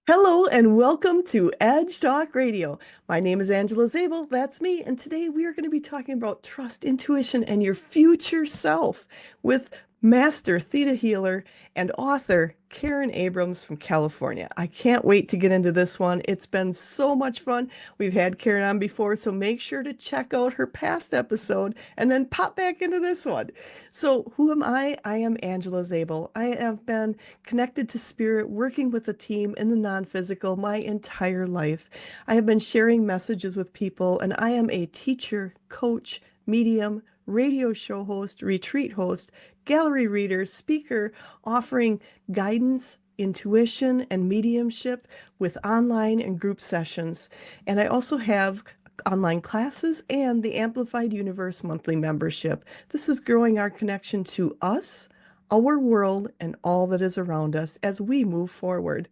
Hello and welcome to Edge Talk Radio. My name is Angela Zabel, that's me, and today we are going to be talking about trust, intuition, and your future self with Master Theta Healer and author Karen Abrams from California. I can't wait to get into this one. It's been so much fun. We've had Karen on before, so make sure to check out her past episode and then pop back into this one. So, who am I? I am Angela Zabel. I have been connected to spirit, working with a team in the non-physical my entire life. I have been sharing messages with people, and I am a teacher, coach, medium, radio show host, retreat host, gallery reader, speaker, offering guidance, intuition, and mediumship with online and group sessions. And I also have online classes and the Amplified Universe monthly membership. This is growing our connection to us, our world, and all that is around us as we move forward.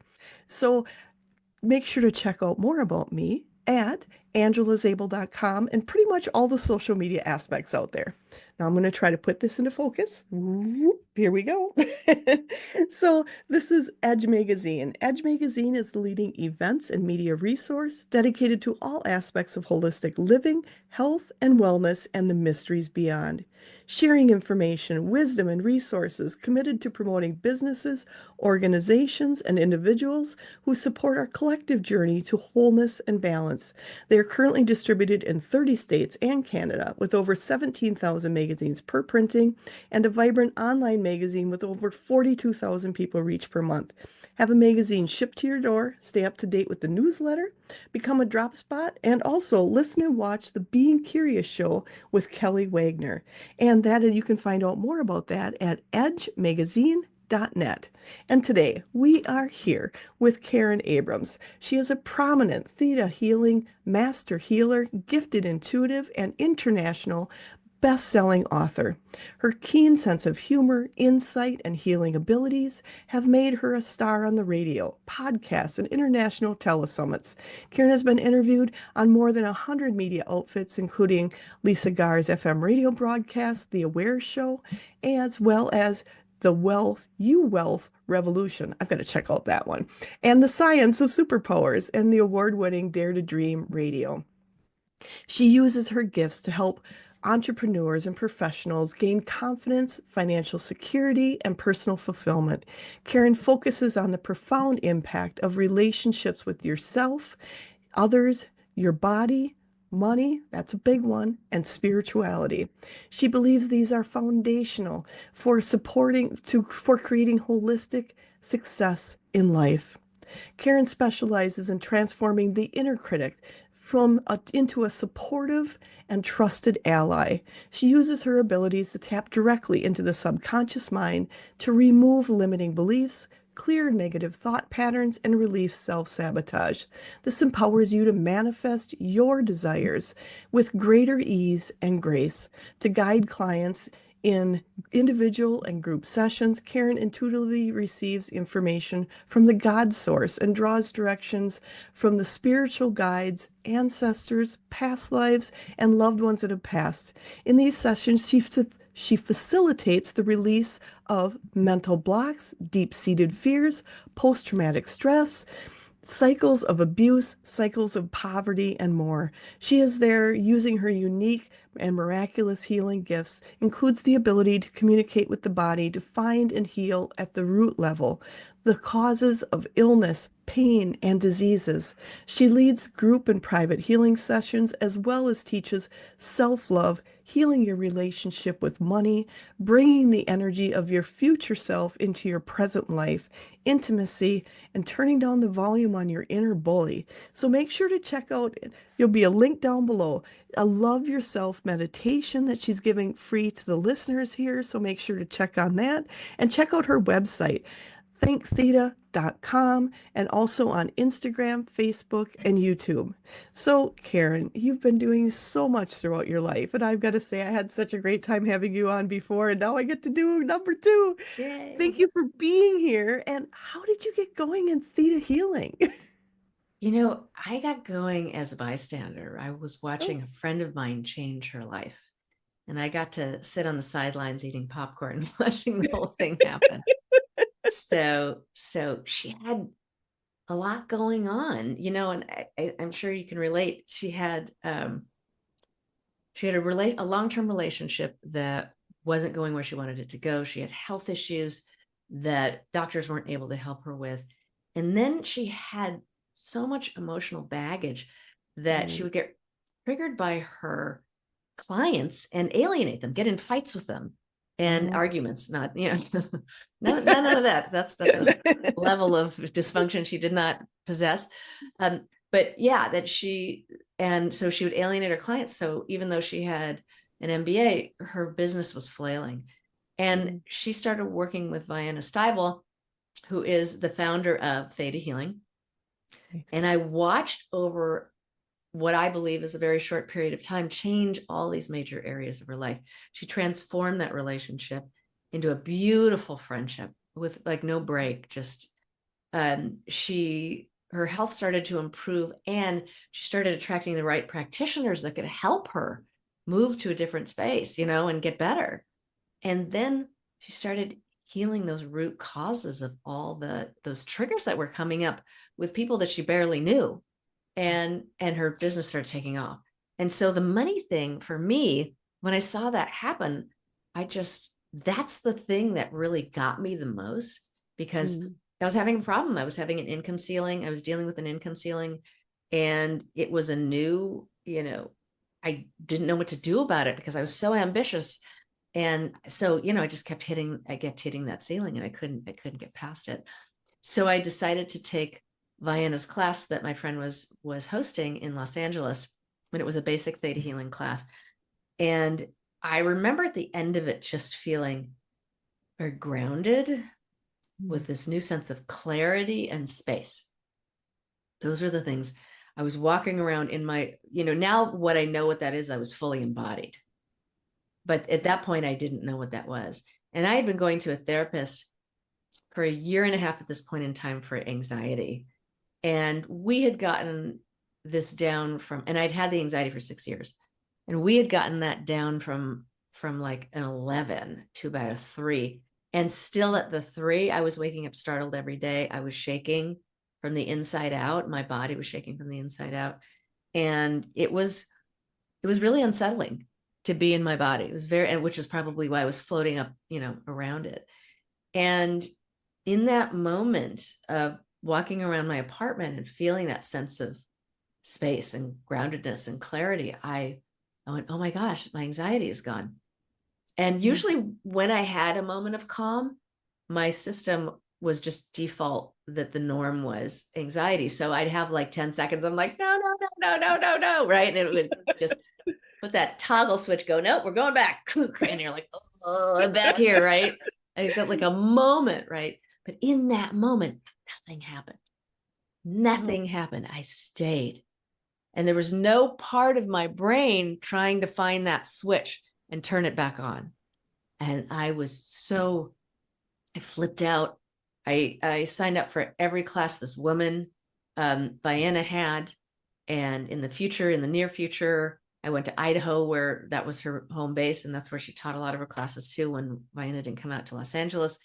So make sure to check out more about me at angelazable.com and pretty much all the social media aspects out there. Now I'm going to try to put this into focus. Here we go. So this is Edge Magazine. Edge Magazine is the leading events and media resource dedicated to all aspects of holistic living, health, and wellness, and the mysteries beyond. Sharing information, wisdom, and resources committed to promoting businesses, organizations, and individuals who support our collective journey to wholeness and balance. They are currently distributed in 30 states and Canada with over 17,000 magazines per printing and a vibrant online magazine with over 42,000 people reached per month. Have a magazine shipped to your door, stay up to date with the newsletter, become a drop spot, and also listen and watch the Being Curious show with Kelly Wagner. And that you can find out more about that at edgemagazine.net. And today we are here with Karen Abrams. She is a prominent Theta Healing Master Healer, gifted intuitive, and international best-selling author. Her keen sense of humor, insight, and healing abilities have made her a star on the radio, podcasts, and international telesummits. Karen has been interviewed on more than 100 media outfits, including Lisa Garr's FM radio broadcast, The Aware Show, as well as the Wealth Revolution. I've got to check out that one. And the Science of Superpowers and the award-winning Dare to Dream radio. She uses her gifts to help entrepreneurs and professionals gain confidence, financial security, and personal fulfillment. Karen focuses on the profound impact of relationships with yourself, others, your body, money, that's a big one, and spirituality. She believes these are foundational for creating holistic success in life. Karen specializes in transforming the inner critic into a supportive and trusted ally. She uses her abilities to tap directly into the subconscious mind to remove limiting beliefs, clear negative thought patterns, and relieve self-sabotage. This empowers you to manifest your desires with greater ease and grace. To guide clients in individual and group sessions, Karen intuitively receives information from the God source and draws directions from the spiritual guides, ancestors, past lives, and loved ones that have passed. In these sessions, she facilitates the release of mental blocks, deep-seated fears, post-traumatic stress, cycles of abuse, cycles of poverty, and more. She is there using her unique and miraculous healing gifts, includes the ability to communicate with the body to find and heal at the root level the causes of illness, pain, and diseases. She leads group and private healing sessions as well as teaches self-love, healing your relationship with money, bringing the energy of your future self into your present life, intimacy, and turning down the volume on your inner bully. So make sure to check out, there'll be a link down below, a Love Yourself meditation that she's giving free to the listeners here. So make sure to check on that and check out her website, thinktheta.com, and also on Instagram, Facebook, and YouTube. So, Karen, you've been doing so much throughout your life, and I've got to say, I had such a great time having you on before, and now I get to do number two. Thank Yay. you for being here. And how did you get going in theta healing? I got going as a bystander. I was Oh, watching a friend of mine change her life, and I got to sit on the sidelines eating popcorn, watching the whole thing happen. So she had a lot going on, you know, and I'm sure you can relate. She had a long-term relationship that wasn't going where she wanted it to go. She had health issues that doctors weren't able to help her with. And then she had so much emotional baggage that she would get triggered by her clients and alienate them, get in fights with them and arguments, not, you know, none of that. That's a level of dysfunction she did not possess. But yeah, and so she would alienate her clients. So even though she had an MBA, her business was flailing. And she started working with Vienna Steibel, who is the founder of Theta Healing. And I watched over what I believe is a very short period of time change all these major areas of her life. She transformed that relationship into a beautiful friendship with like no break. Just her health started to improve, and she started attracting the right practitioners that could help her move to a different space, you know, and get better. And then she started healing those root causes of all those triggers that were coming up with people that she barely knew. And her business started taking off. And so the money thing for me, when I saw that happen, that's the thing that really got me the most, because I was having a problem. I was having an income ceiling. I was dealing with an income ceiling, and it was a new, you know, I didn't know what to do about it because I was so ambitious. And so, you know, I kept hitting that ceiling, and I couldn't get past it. So I decided to take Vienna's class that my friend was hosting in Los Angeles, and it was a basic theta healing class. And I remember at the end of it just feeling very grounded with this new sense of clarity and space. Those are the things. I was walking around in my, you know, now what I know what that is, I was fully embodied. But at that point, I didn't know what that was. And I had been going to a therapist for a year and a half at this point in time for anxiety. And we had gotten this down from, and I'd had the anxiety for 6 years. And we had gotten that down from like an 11 to about a 3. And still at the 3, I was waking up startled every day. I was shaking from the inside out. My body was shaking from the inside out. And it was really unsettling to be in my body. It was which is probably why I was floating up, you know, around it. And in that moment of walking around my apartment and feeling that sense of space and groundedness and clarity, I went, oh my gosh, my anxiety is gone. And usually when I had a moment of calm, my system was just default that the norm was anxiety. So I'd have like 10 seconds. I'm like, no, right? And it would just put that toggle switch, go, nope, we're going back. And you're like, oh, I'm back here, right? I got like a moment, right? But in that moment, nothing happened. Nothing happened. I stayed. And there was no part of my brain trying to find that switch and turn it back on. And I flipped out. I signed up for every class this woman, Vienna had. And in the near future, I went to Idaho, where that was her home base. And that's where she taught a lot of her classes too, when Vienna didn't come out to Los Angeles.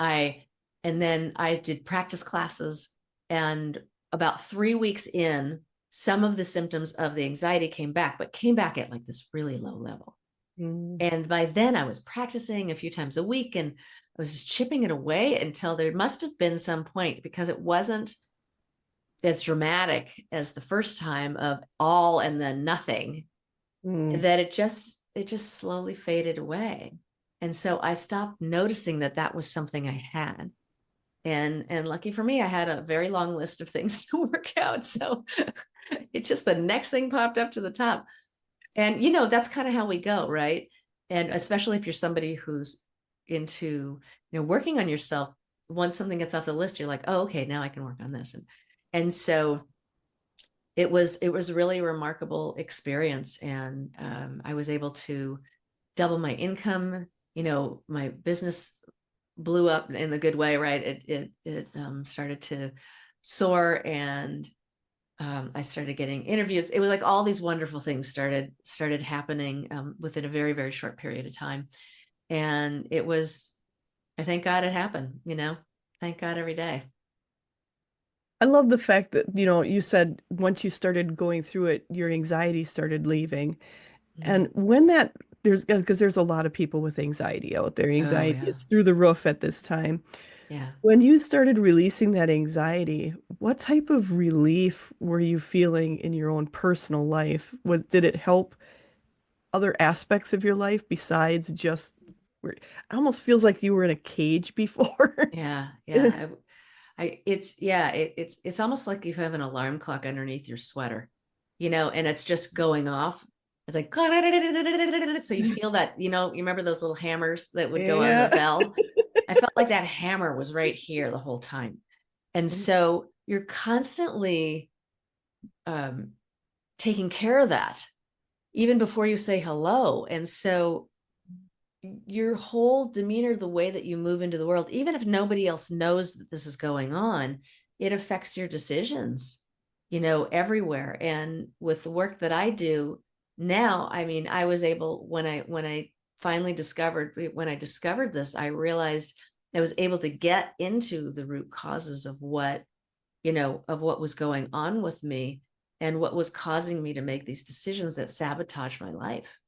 And then I did practice classes, and about 3 weeks in, some of the symptoms of the anxiety came back, but came back at like this really low level. And by then I was practicing a few times a week, and I was just chipping it away until there must have been some point, because it wasn't as dramatic as the first time of all and then nothing, that it just slowly faded away. And so I stopped noticing that was something I had. And lucky for me, I had a very long list of things to work out. So it's just the next thing popped up to the top. And, you know, that's kind of how we go, right? And especially if you're somebody who's into, you know, working on yourself, once something gets off the list, you're like, oh, okay, now I can work on this. And so it was a really remarkable experience. And I was able to double my income. You know, my business blew up in the good way, right? It started to soar, and I started getting interviews. It was like all these wonderful things started happening within a very, very short period of time. And I thank God it happened, you know, thank God every day. I love the fact that, you said once you started going through it, your anxiety started leaving. Mm. And when that, because there's a lot of people with anxiety out there. Oh Anxiety yeah. is through the roof at this time. Yeah. When you started releasing that anxiety, what type of relief were you feeling in your own personal life? Did it help other aspects of your life besides just, it almost feels like you were in a cage before. Yeah. Yeah. It's yeah, it's almost like you have an alarm clock underneath your sweater, and it's just going off. It's like so you feel that, you remember those little hammers that would go on the Yeah. bell? I felt like that hammer was right here the whole time. And so you're constantly um taking care of that even before you say hello. And so your whole demeanor, the way that you move into the world, even if nobody else knows that this is going on, it affects your decisions, everywhere. And with the work that I do now, I mean, I was able, when I finally discovered, when I discovered this, I realized I was able to get into the root causes of what was going on with me and what was causing me to make these decisions that sabotage my life.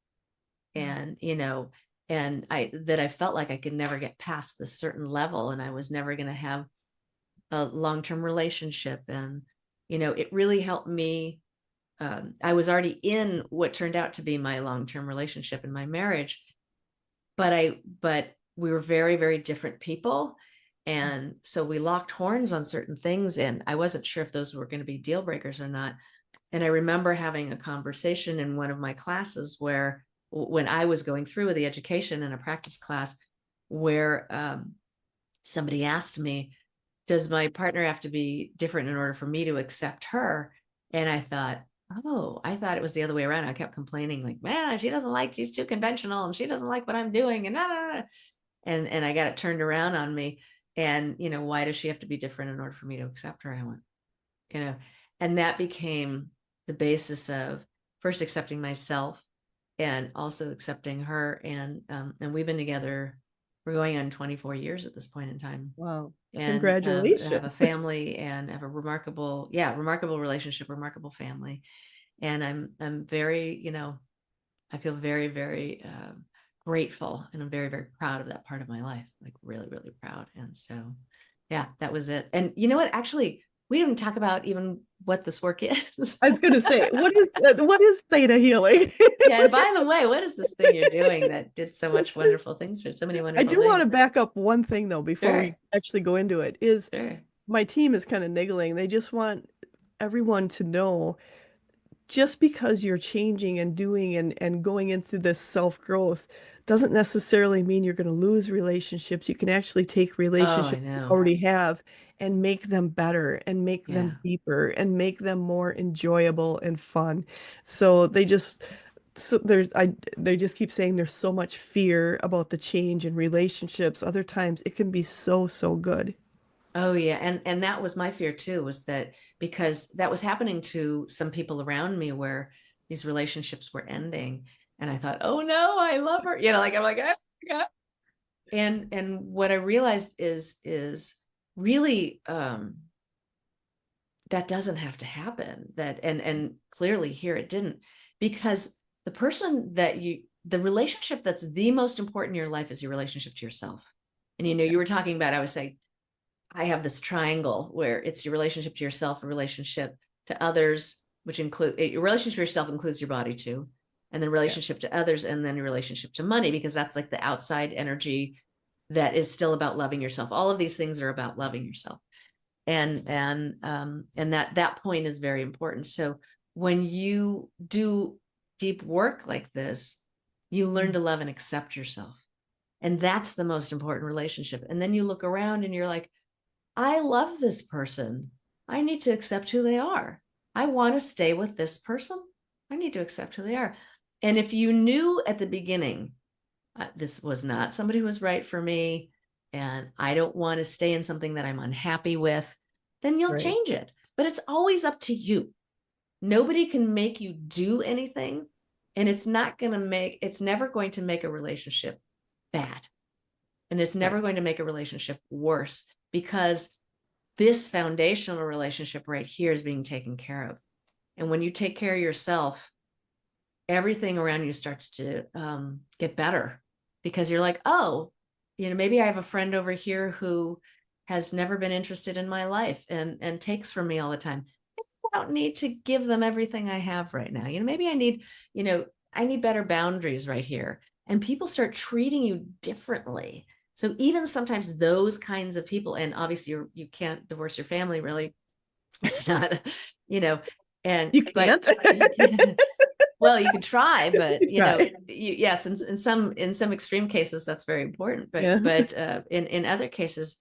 And I felt like I could never get past this certain level, and I was never going to have a long-term relationship. And it really helped me. I was already in what turned out to be my long-term relationship in my marriage, but we were very, very different people. And so we locked horns on certain things, and I wasn't sure if those were going to be deal breakers or not. And I remember having a conversation in one of my classes where, when I was going through with the education in a practice class, where somebody asked me, does my partner have to be different in order for me to accept her? And I thought, oh, I thought it was the other way around. I kept complaining, like, man, she's too conventional and she doesn't like what I'm doing. And and I got it turned around on me. And, why does she have to be different in order for me to accept her? And I went, you know, and that became the basis of first accepting myself and also accepting her. And we've been together, we're going on 24 years at this point in time, Wow. and have a Congratulations. family and have a remarkable relationship, remarkable family. And I'm very, I feel very, very grateful, and I'm very, very proud of that part of my life, like really, really proud. And so, yeah, that was it. And you know what? Actually, we didn't talk about even what this work is. I was going to say, what is theta healing? Yeah, and by the way, what is this thing you're doing that did so much wonderful things for so many I wonderful do want to things? back up one thing though before Sure, we actually go into it is sure. my team is kind of niggling. They just want everyone to know just because you're changing and doing and going into this self-growth doesn't necessarily mean you're going to lose relationships. You can actually take Oh, I relationships you know. already have and make them better and make Yeah. them deeper and make them more enjoyable and fun. So they just keep saying there's so much fear about the change in relationships. Other times it can be so, so good. Oh yeah, and that was my fear too, was that because that was happening to some people around me where these relationships were ending, and I thought, oh no, I love her, like I'm like, oh, yeah. And what I realized is really that doesn't have to happen. That and clearly here it didn't, because the relationship that's the most important in your life is your relationship to yourself. And you were Yes. talking about, I was saying, I have this triangle where it's your relationship to yourself, a relationship to others, which include your relationship to yourself includes your body too, and then Yeah. relationship to others, and then your relationship to money, because that's like the outside energy that is still about loving yourself. All of these things are about loving yourself, and that point is very important. So when you do deep work like this, you learn Mm. to love and accept yourself, and that's the most important relationship. And then you look around and you're like, I love this person. I need to accept who they are. I want to stay with this person. I need to accept who they are. And if you knew at the beginning, this was not somebody who was right for me, and I don't want to stay in something that I'm unhappy with, then you'll Right. change it. But it's always up to you. Nobody can make you do anything. And it's never going to make a relationship bad. And it's Right. never going to make a relationship worse, because this foundational relationship right here is being taken care of. And when you take care of yourself, everything around you starts to get better, because you're like, oh, maybe I have a friend over here who has never been interested in my life and takes from me all the time. I don't need to give them everything I have right now. Maybe I need better boundaries right here. And people start treating you differently. So even sometimes those kinds of people, and obviously you can't divorce your family, really. It's not, and You but can't. well, you could try, but You try. yes, in some extreme cases that's very important. But Yeah. in other cases,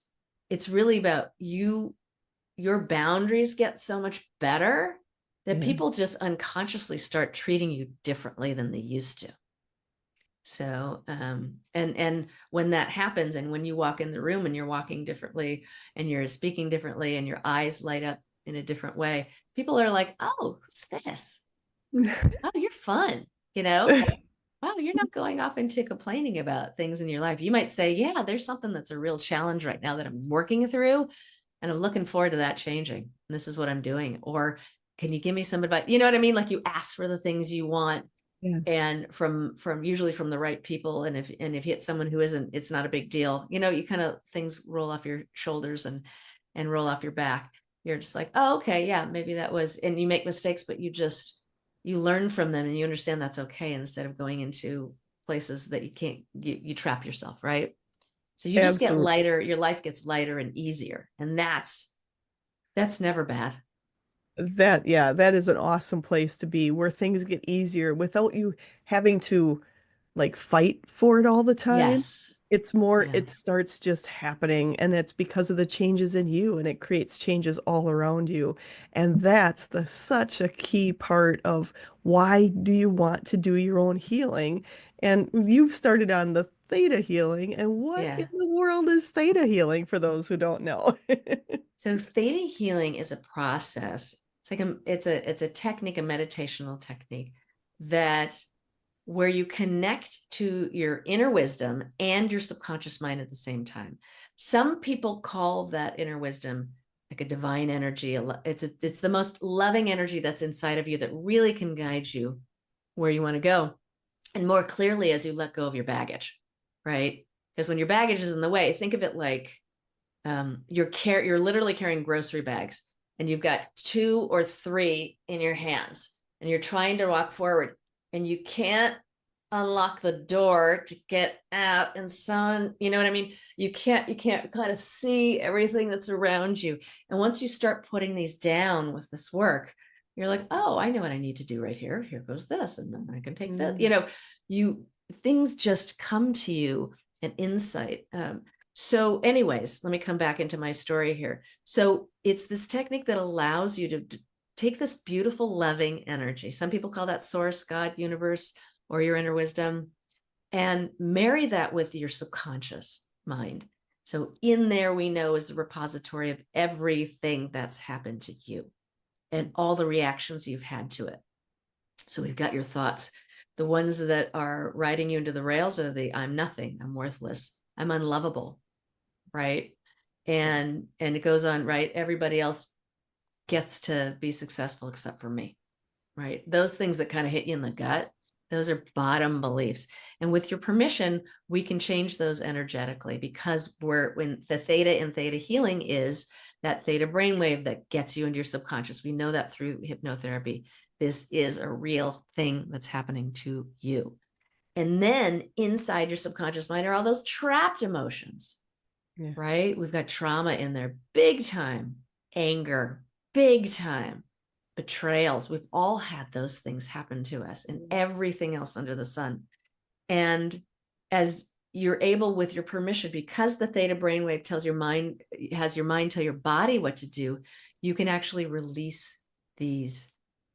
it's really about your boundaries get so much better that Yeah. people just unconsciously start treating you differently than they used to. So, and when that happens, and when you walk in the room and you're walking differently and you're speaking differently and your eyes light up in a different way, people are like, oh, who's this? Oh, you're fun, wow, you're not going off into complaining about things in your life. You might say, yeah, there's something that's a real challenge right now that I'm working through, and I'm looking forward to that changing. And this is what I'm doing. Or can you give me some advice? You know what I mean? Like, you ask for the things you want, Yes. and from usually from the right people. And if you hit someone who isn't, it's not a big deal. You kind of, things roll off your shoulders and roll off your back. You're just like, oh, okay, yeah, maybe that was, and you make mistakes, but you learn from them and you understand that's okay, instead of going into places that you can't, you trap yourself, right? So you just get Absolutely. lighter, your life gets lighter and easier. And that's never bad. Yeah, that is an awesome place to be where things get easier without you having to like fight for it all the time. Yes. It's more, Yeah. it starts just happening, and it's because of the changes in you, and it creates changes all around you. And that's such a key part of why do you want to do your own healing? And you've started on the theta healing, and what in Yeah. the world is theta healing for those who don't know? So theta healing is a process. It's like it's a technique, a meditational technique, that where you connect to your inner wisdom and your subconscious mind at the same time. Some people call that inner wisdom like a divine energy. It's the most loving energy that's inside of you that really can guide you where you want to go, and more clearly as you let go of your baggage, right? Because when your baggage is in the way, think of it like you're literally carrying grocery bags, and you've got two or three in your hands, and you're trying to walk forward, and you can't unlock the door to get out, and someone, you know what I mean? You can't kind of see everything that's around you. And once you start putting these down with this work, you're like, oh, I know what I need to do right here. Here goes this, and then I can take that. Mm. You things just come to you, an insight. So anyways, let me come back into my story here. So it's this technique that allows you to take this beautiful, loving energy. Some people call that source, God, universe, or your inner wisdom, and marry that with your subconscious mind. So in there, we know, is the repository of everything that's happened to you and all the reactions you've had to it. So we've got your thoughts. The ones that are riding you into the rails are the I'm nothing, I'm worthless, I'm unlovable, right? Yes. And it goes on, right? Everybody else gets to be successful except for me, right? Those things that kind of hit you in the gut, those are bottom beliefs. And with your permission, we can change those energetically, because when the theta in theta healing is that theta brainwave that gets you into your subconscious. We know that through hypnotherapy. This is a real thing that's happening to you. And then inside your subconscious mind are all those trapped emotions, Yeah. right? We've got trauma in there, big time, anger, big time, betrayals. We've all had those things happen to us, and everything else under the sun. And as you're able, with your permission, because the theta brainwave has your mind tell your body what to do, you can actually release these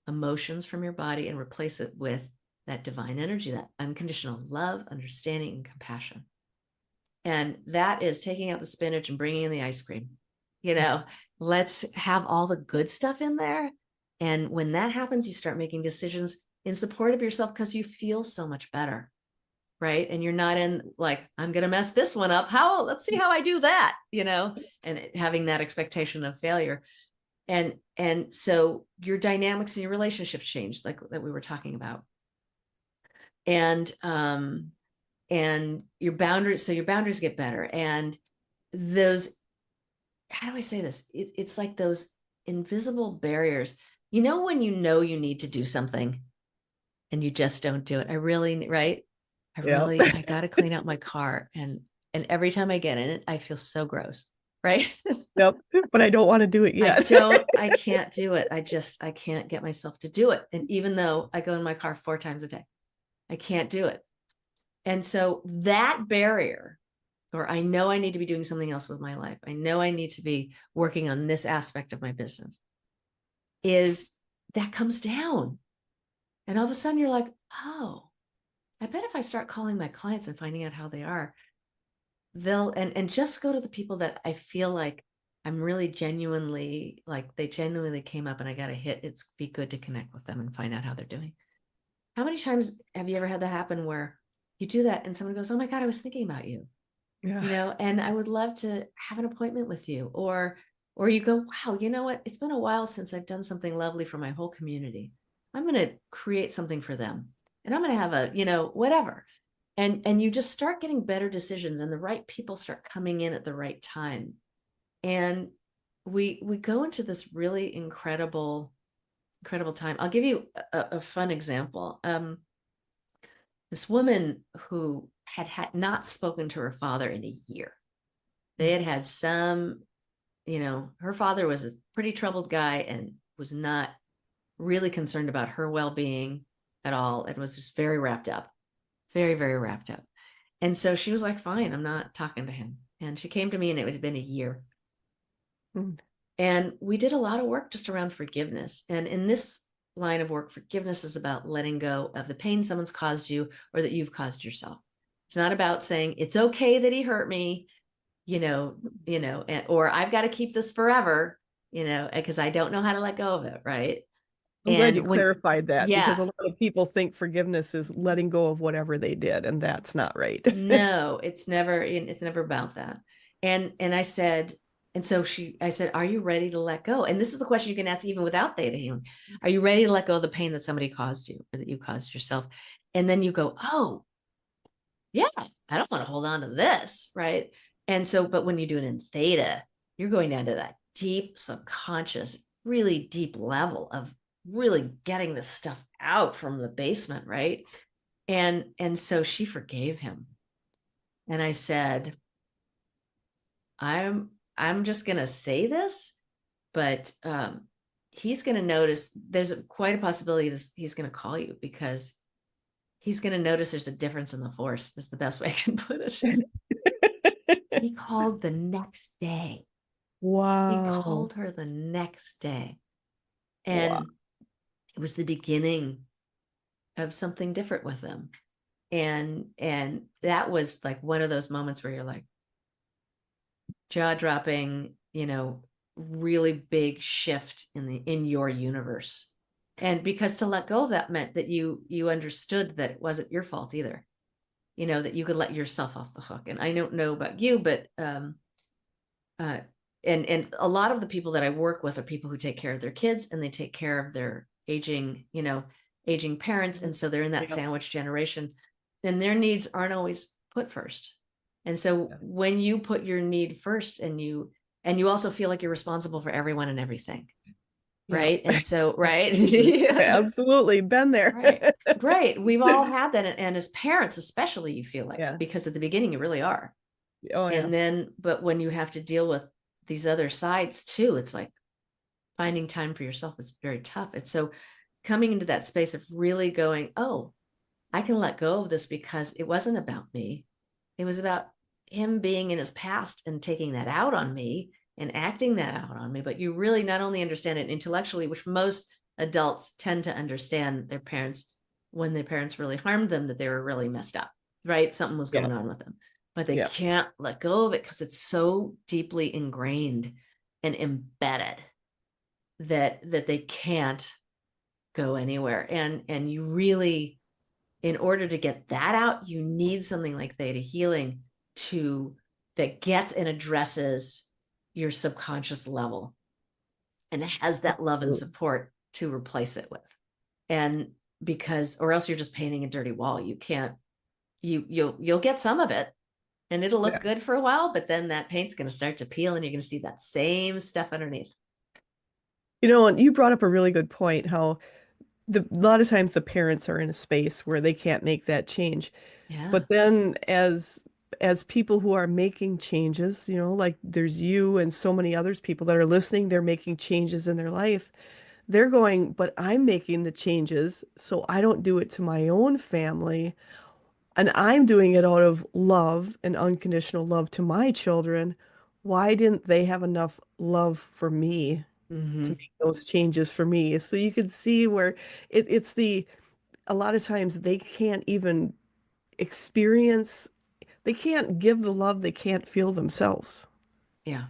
emotions from your body and replace it with that divine energy, that unconditional love, understanding, and compassion. And that is taking out the spinach and bringing in the ice cream. Let's have all the good stuff in there. And when that happens, you start making decisions in support of yourself, because you feel so much better. right? And you're not in like, I'm going to mess this one up. Let's see how I do that, and having that expectation of failure. And so your dynamics in your relationships change, like that we were talking about. And your boundaries, so your boundaries get better. And those, how do I say this? It's like those invisible barriers. When you need to do something and you just don't do it. Right? Yeah. I got to clean out my car. And every time I get in it, I feel so gross. Right? Yep. But I don't want to do it yet. I can't do it. I can't get myself to do it. And even though I go in my car 4 times a day, I can't do it. And so that barrier, or I know I need to be doing something else with my life, I know I need to be working on this aspect of my business, is that comes down. And all of a sudden you're like, oh, I bet if I start calling my clients and finding out how they are, they'll, and just go to the people that I feel like I'm really genuinely, like they genuinely came up and I got a hit. It's be good to connect with them and find out how they're doing. How many times have you ever had that happen where you do that and someone goes, oh my God, I was thinking about you, Yeah. and I would love to have an appointment with you. Or you go, wow, you know what? It's been a while since I've done something lovely for my whole community. I'm going to create something for them and I'm going to have whatever. And you just start getting better decisions and the right people start coming in at the right time. And we go into this really incredible time. I'll give you a fun example. This woman who had not spoken to her father in a year. They had some, her father was a pretty troubled guy and was not really concerned about her well-being at all. And was just very wrapped up, very, very wrapped up. And so she was like, fine, I'm not talking to him. And she came to me and it had been a year. Mm. And we did a lot of work just around forgiveness. And in this line of work, forgiveness is about letting go of the pain someone's caused you or that you've caused yourself. It's not about saying it's okay that he hurt me, or I've got to keep this forever, because I don't know how to let go of it. Right. I'm glad you And clarified that because yeah, a lot of people think forgiveness is letting go of whatever they did, and that's not right. no, it's never about that. And I said, and so I said, are you ready to let go? And this is the question you can ask even without theta healing. Are you ready to let go of the pain that somebody caused you or that you caused yourself? And then you go, oh, yeah, I don't want to hold on to this. Right. And so, but when you do it in theta, you're going down to that deep subconscious, really deep level of really getting this stuff out from the basement. Right. And so she forgave him. And I said, I'm just going to say this, but he's going to notice there's quite a possibility he's going to call you because he's going to notice there's a difference in the force. That's the best way I can put it. He called the next day. He Wow. called her the next day. Wow. And it was the beginning of something different with them. And that was like one of those moments where you're like, jaw dropping, really big shift in your universe. And because to let go of that meant that you understood that it wasn't your fault either, that you could let yourself off the hook. And I don't know about you, but uh and a lot of the people that I work with are people who take care of their kids and they take care of their aging parents. And so they're in that Yep. sandwich generation, and their needs aren't always put first. And so when you put your need first and you also feel like you're responsible for everyone and everything, Yeah. right? And so, right. Absolutely. Been Right. there. Right. We've all had that. And as parents, especially, you feel like, because Yes. at the beginning you really are. Oh, yeah. And then, but when you have to deal with these other sides too, it's like finding time for yourself is very tough. And so coming into that space of really going, oh, I can let go of this because it wasn't about me. It was about him being in his past and taking that out on me and acting that out on me. But you really not only understand it intellectually, which most adults tend to understand their parents when their parents really harmed them, that they were really messed up, right? Something was Yeah. going on with them, but they Yeah. can't let go of it because it's so deeply ingrained and embedded that they can't go anywhere. And you really, in order to get that out, you need something like theta healing to that gets and addresses your subconscious level and has that love and support to replace it with. And because, or else you're just painting a dirty wall. You can't, you'll get some of it and it'll look Yeah. good for a while, but then that paint's going to start to peel and you're going to see that same stuff underneath. And you brought up a really good point, how a lot of times the parents are in a space where they can't make that change. Yeah. But then as people who are making changes, like there's you and so many others people that are listening, they're making changes in their life. They're going, but I'm making the changes, so I don't do it to my own family. And I'm doing it out of love and unconditional love to my children. Why didn't they have enough love for me to Mm-hmm. make those changes for me? So you can see where it's a lot of times they can't even experience, they can't give the love they can't feel themselves. Yeah.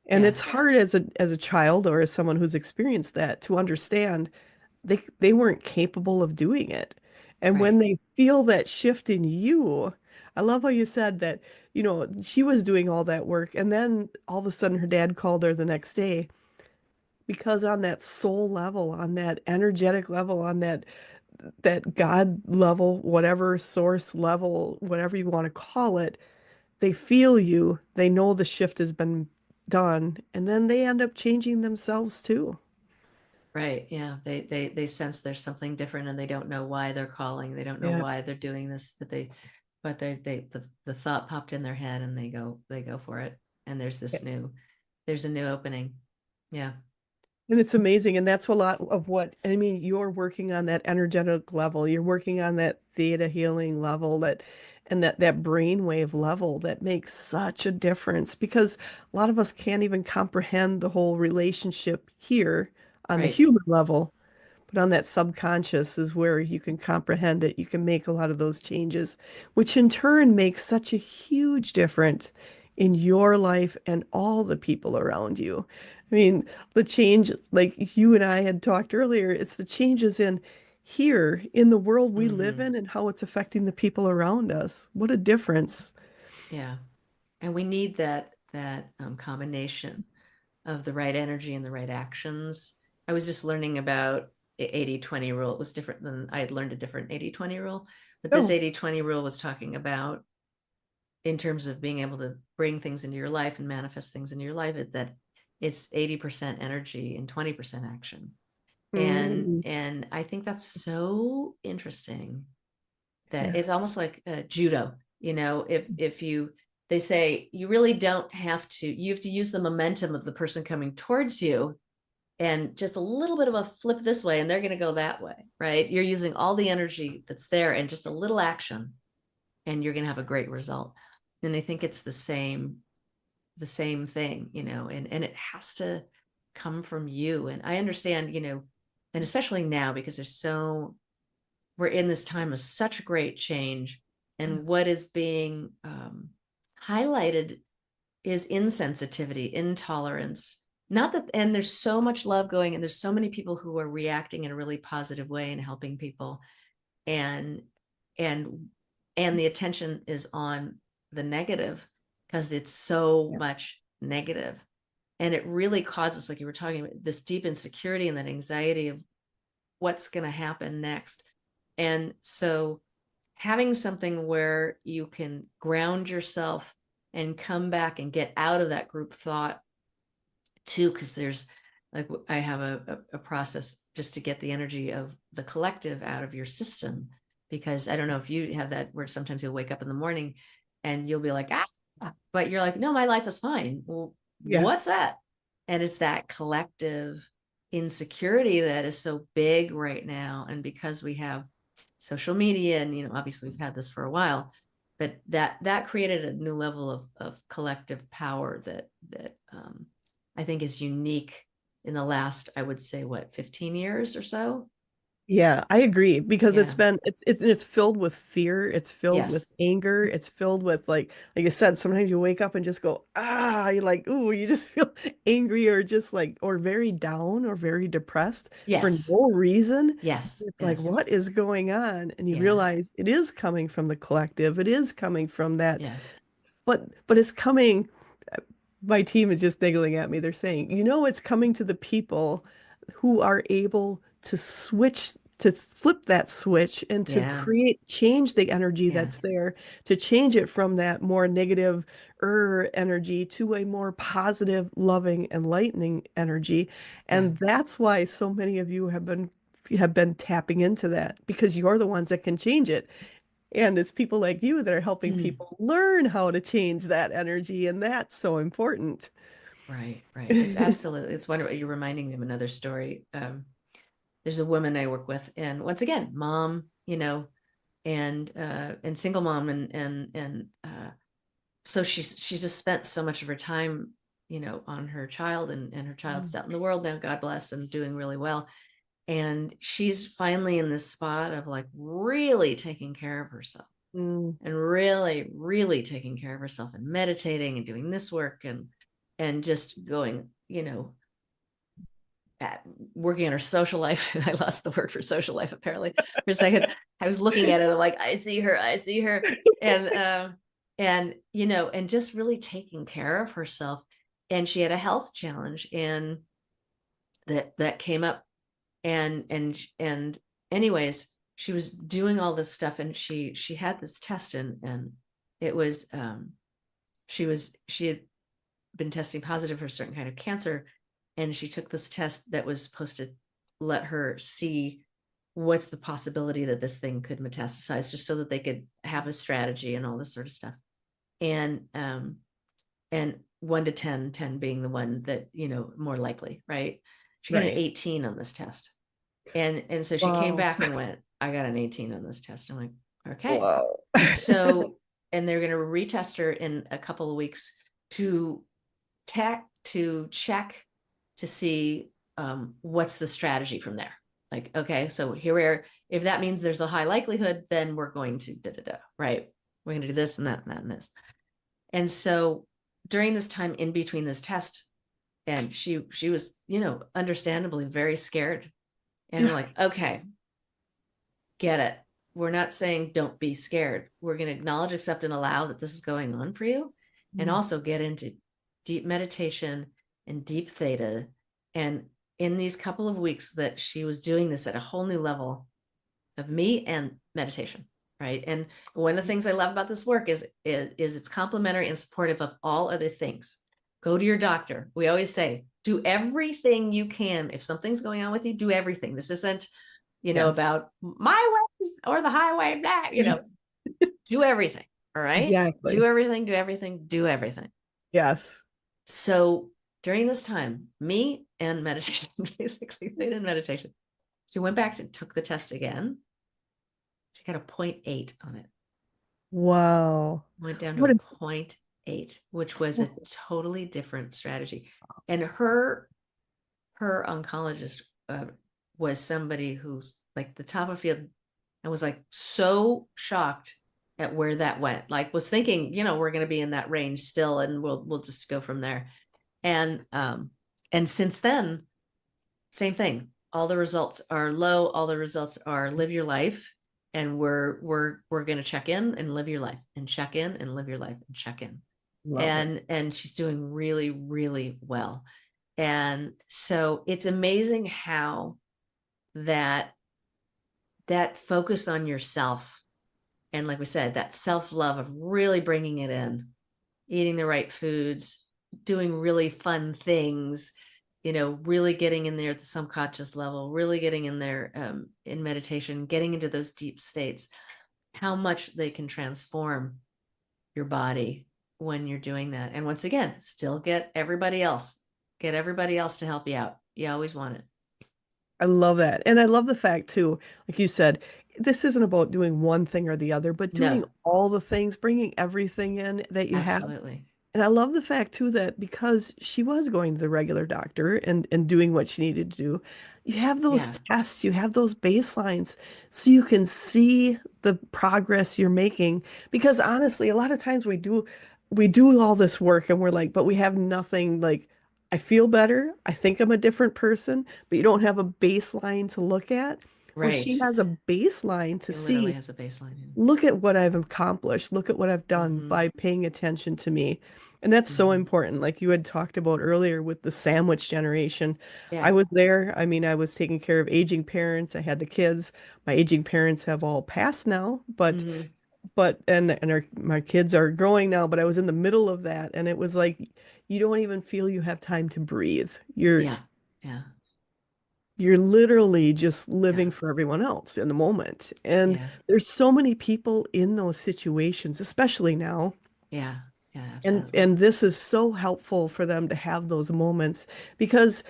And Yeah. it's hard as a child or as someone who's experienced that to understand they weren't capable of doing it. And when Right. they feel that shift in you, I love how you said that, she was doing all that work and then all of a sudden her dad called her the next day because on that soul level, on that energetic level, on that God level, whatever source level, whatever you want to call it, they feel you, they know the shift has been done, and then they end up changing themselves too. Right. Yeah. They sense there's something different and they don't know why they're calling. They don't know Yeah. why they're doing this, but the thought popped in their head and they go for it. And there's a new opening. Yeah. And it's amazing. And that's a lot of what, I mean, you're working on that energetic level. You're working on that theta healing level and that brainwave level that makes such a difference because a lot of us can't even comprehend the whole relationship here on the Right. human level. But on that subconscious is where you can comprehend it. You can make a lot of those changes, which in turn makes such a huge difference in your life and all the people around you. I mean, the change, like you and I had talked earlier, it's the changes in here in the world we live Mm-hmm. in and how it's affecting the people around us. What a difference. Yeah. And we need that combination of the right energy and the right actions. I was just learning about the 80-20 rule. It was different than I had learned a different 80-20 rule, but this Oh, 80-20 rule was talking about in terms of being able to bring things into your life and manifest things into your life, that it's 80% energy and 20% action. mm, And I think that's so interesting that yeah, it's almost like judo. If you they say you really don't have to, you have to use the momentum of the person coming towards you and just a little bit of a flip this way and they're going to go that way, right? You're using all the energy that's there and just a little action and you're going to have a great result. And I think it's the same thing, and it has to come from you. And I understand, and especially now because we're in this time of such great change, and what yes, is being highlighted is insensitivity, intolerance. Not that, and there's so much love going, and there's so many people who are reacting in a really positive way and helping people, and and and the attention is on the negative because it's so yeah, much negative, and it really causes, like you were talking about, this deep insecurity and that anxiety of what's going to happen next. And so having something where you can ground yourself and come back and get out of that group thought too, because there's, like, I have a process just to get the energy of the collective out of your system. Because I don't know if you have that where sometimes you'll wake up in the morning and you'll be like, but you're like, no, my life is fine. Well, yeah, what's that? And it's that collective insecurity that is so big right now. And because we have social media and, obviously we've had this for a while, but that created a new level of collective power that I think is unique in the last, I would say, what, 15 years or so. Yeah, I agree because Yeah. it's filled with fear, it's filled with Yes. anger, it's filled with like I said, sometimes you wake up and just go, ah, you're like, ooh, you just feel angry or just like or very down or very depressed for Yes. no reason. Yes. It's like, Yes. what is going on? And you Yeah. realize it is coming from the collective, it is coming from that, Yeah. but it's coming. My team is just niggling at me. They're saying, it's coming to the people who are able to flip that switch and to Yeah. change the energy Yeah. that's there, to change it from that more negative energy to a more positive, loving, enlightening energy. Yeah. And that's why so many of you have been tapping into that because you're the ones that can change it. And it's people like you that are helping Mm. people learn how to change that energy, and that's so important. Right. Right. It's absolutely, it's wonderful. You're reminding me of another story. There's a woman I work with, and once again, mom, and single mom, and so she's just spent so much of her time, on her child, and her child's out in the world now, God bless, and doing really well. And she's finally in this spot of like really taking care of herself, Mm. and really, really taking care of herself, and meditating and doing this work, and just going, at working on her social life. And I lost the word for social life apparently for a second. I was looking at it, I'm like, I see her. And just really taking care of herself. And she had a health challenge, and that came up, and anyways, she was doing all this stuff, and she had this test, and it was she had been testing positive for a certain kind of cancer, and she took this test that was supposed to let her see what's the possibility that this thing could metastasize, just so that they could have a strategy and all this sort of stuff. And 1 to 10, 10 being the one that, more likely, right? She got an Right. 18 on this test. And so she came Wow. back and went, I got an 18 on this test. I'm like, okay. Wow. So, and they're going to retest her in a couple of weeks to to check to see, what's the strategy from there. Like, okay, so here we are. If that means there's a high likelihood, then we're going to da da da, right? We're going to do this and that and that and this. And so during this time in between this test, and she was, understandably very scared. And I'm Yeah. like, okay, get it. We're not saying don't be scared. We're going to acknowledge, accept, and allow that this is going on for you, and Mm. also get into deep meditation and deep theta. And in these couple of weeks that she was doing this at a whole new level of me and meditation, right? And one of the things I love about this work is it's complementary and supportive of all other things. Go to your doctor. We always say, do everything you can. If something's going on with you, do everything. This isn't, Yes. about my ways or the highway, do everything. All right. Do Exactly. everything, do everything, do everything. Yes. So during this time, me and meditation, basically, they did meditation. She went back and took the test again. She got a 0.8 on it. Wow. Went down to What a a, 0.8, which was a totally different strategy. And her oncologist, was somebody who's like the top of field, and was like so shocked at where that went. Like, was thinking, we're going to be in that range still, and we'll just go from there. And since then, same thing. All the results are low. All the results are live your life, and we're going to check in and live your life, and check in and live your life, and check in. love it. And she's doing really, really well. And so it's amazing how that that focus on yourself, and like we said, that self-love of really bringing it in, eating the right foods, doing really fun things, really getting in there at the subconscious level, really getting in there, in meditation, getting into those deep states, how much they can transform your body when you're doing that. And once again, still get everybody else to help you out. You always want it. I love that. And I love the fact too, like you said, this isn't about doing one thing or the other, but doing No, all the things, bringing everything in that you have. absolutely. And I love the fact too that because she was going to the regular doctor and doing what she needed to do, you have those Yeah, tests, you have those baselines so you can see the progress you're making. Because honestly, a lot of times we do all this work and we're like, but we have nothing like I feel better. I think I'm a different person, but you don't have a baseline to look at. Well, she right. has a baseline to It literally see, has a baseline. look at what I've accomplished. Look at what I've done Mm-hmm. by paying attention to me. And that's so Mm-hmm. important. Like you had talked about earlier with the sandwich generation. I Yeah. was there. I mean, I was taking care of aging parents. I had the kids. My aging parents have all passed now, Mm-hmm. my kids are growing now, but I was in the middle of that and it was like you don't even feel you have time to breathe. Yeah. Yeah. You're literally just Yeah. living for everyone else in the moment. And Yeah. there's so many people in those situations, especially now. Yeah. Yeah. And Absolutely. and this is so helpful for them to have those moments because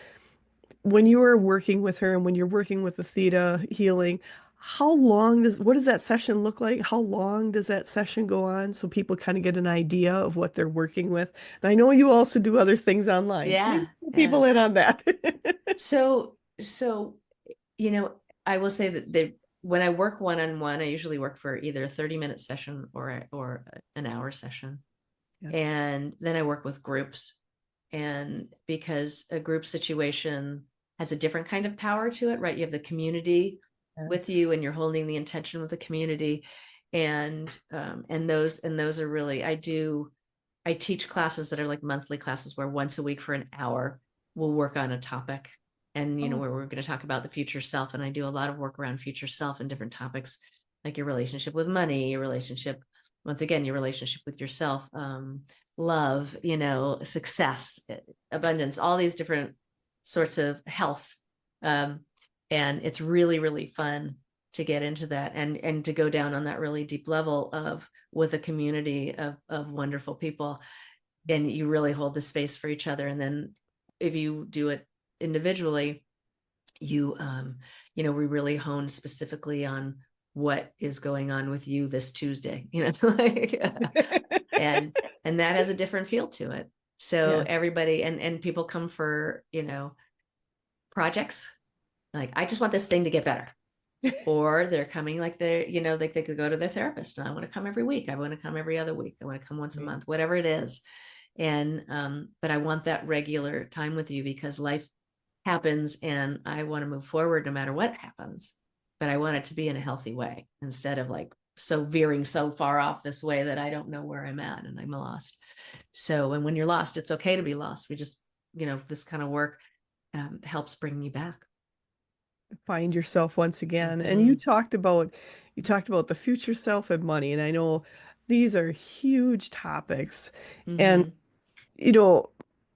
when you are working with her and when you're working with the theta healing, what does that session look like? How long does that session go on so people kind of get an idea of what they're working with? And I know you also do other things online, so maybe Yeah. fill Yeah. people in on that. So, I will say that when I work one-on-one, I usually work for either a 30-minute session or an hour session. Yeah. And then I work with groups. And because a group situation has a different kind of power to it, right? You have the community with Yes. you and you're holding the intention with the community. And those are really, I teach classes that are like monthly classes where once a week for an hour we'll work on a topic, and Oh, where we're going to talk about the future self. And I do a lot of work around future self and different topics, like your relationship with money, your relationship, once again, your relationship with yourself, love, success, abundance, all these different sorts of health. um, and it's really really fun to get into that and to go down on that really deep level of with a community of wonderful people, and you really hold the space for each other. And then if you do it individually, you we really hone specifically on what is going on with you this Tuesday, like, and that has a different feel to it. So yeah. everybody, and people come for projects, like I just want this thing to get better, or they're coming like like they could go to their therapist and I want to come every week, I want to come every other week, I want to come once a Right. month, whatever it is. And but I want that regular time with you because life happens and I want to move forward no matter what happens, but I want it to be in a healthy way instead of like so veering so far off this way that I don't know where I'm at and I'm lost. So, and when you're lost, it's okay to be lost. We just, this kind of work helps bring you back. Find yourself once again. And Mm-hmm. you talked about the future self and money. And I know these are huge topics. And Mm-hmm. you know,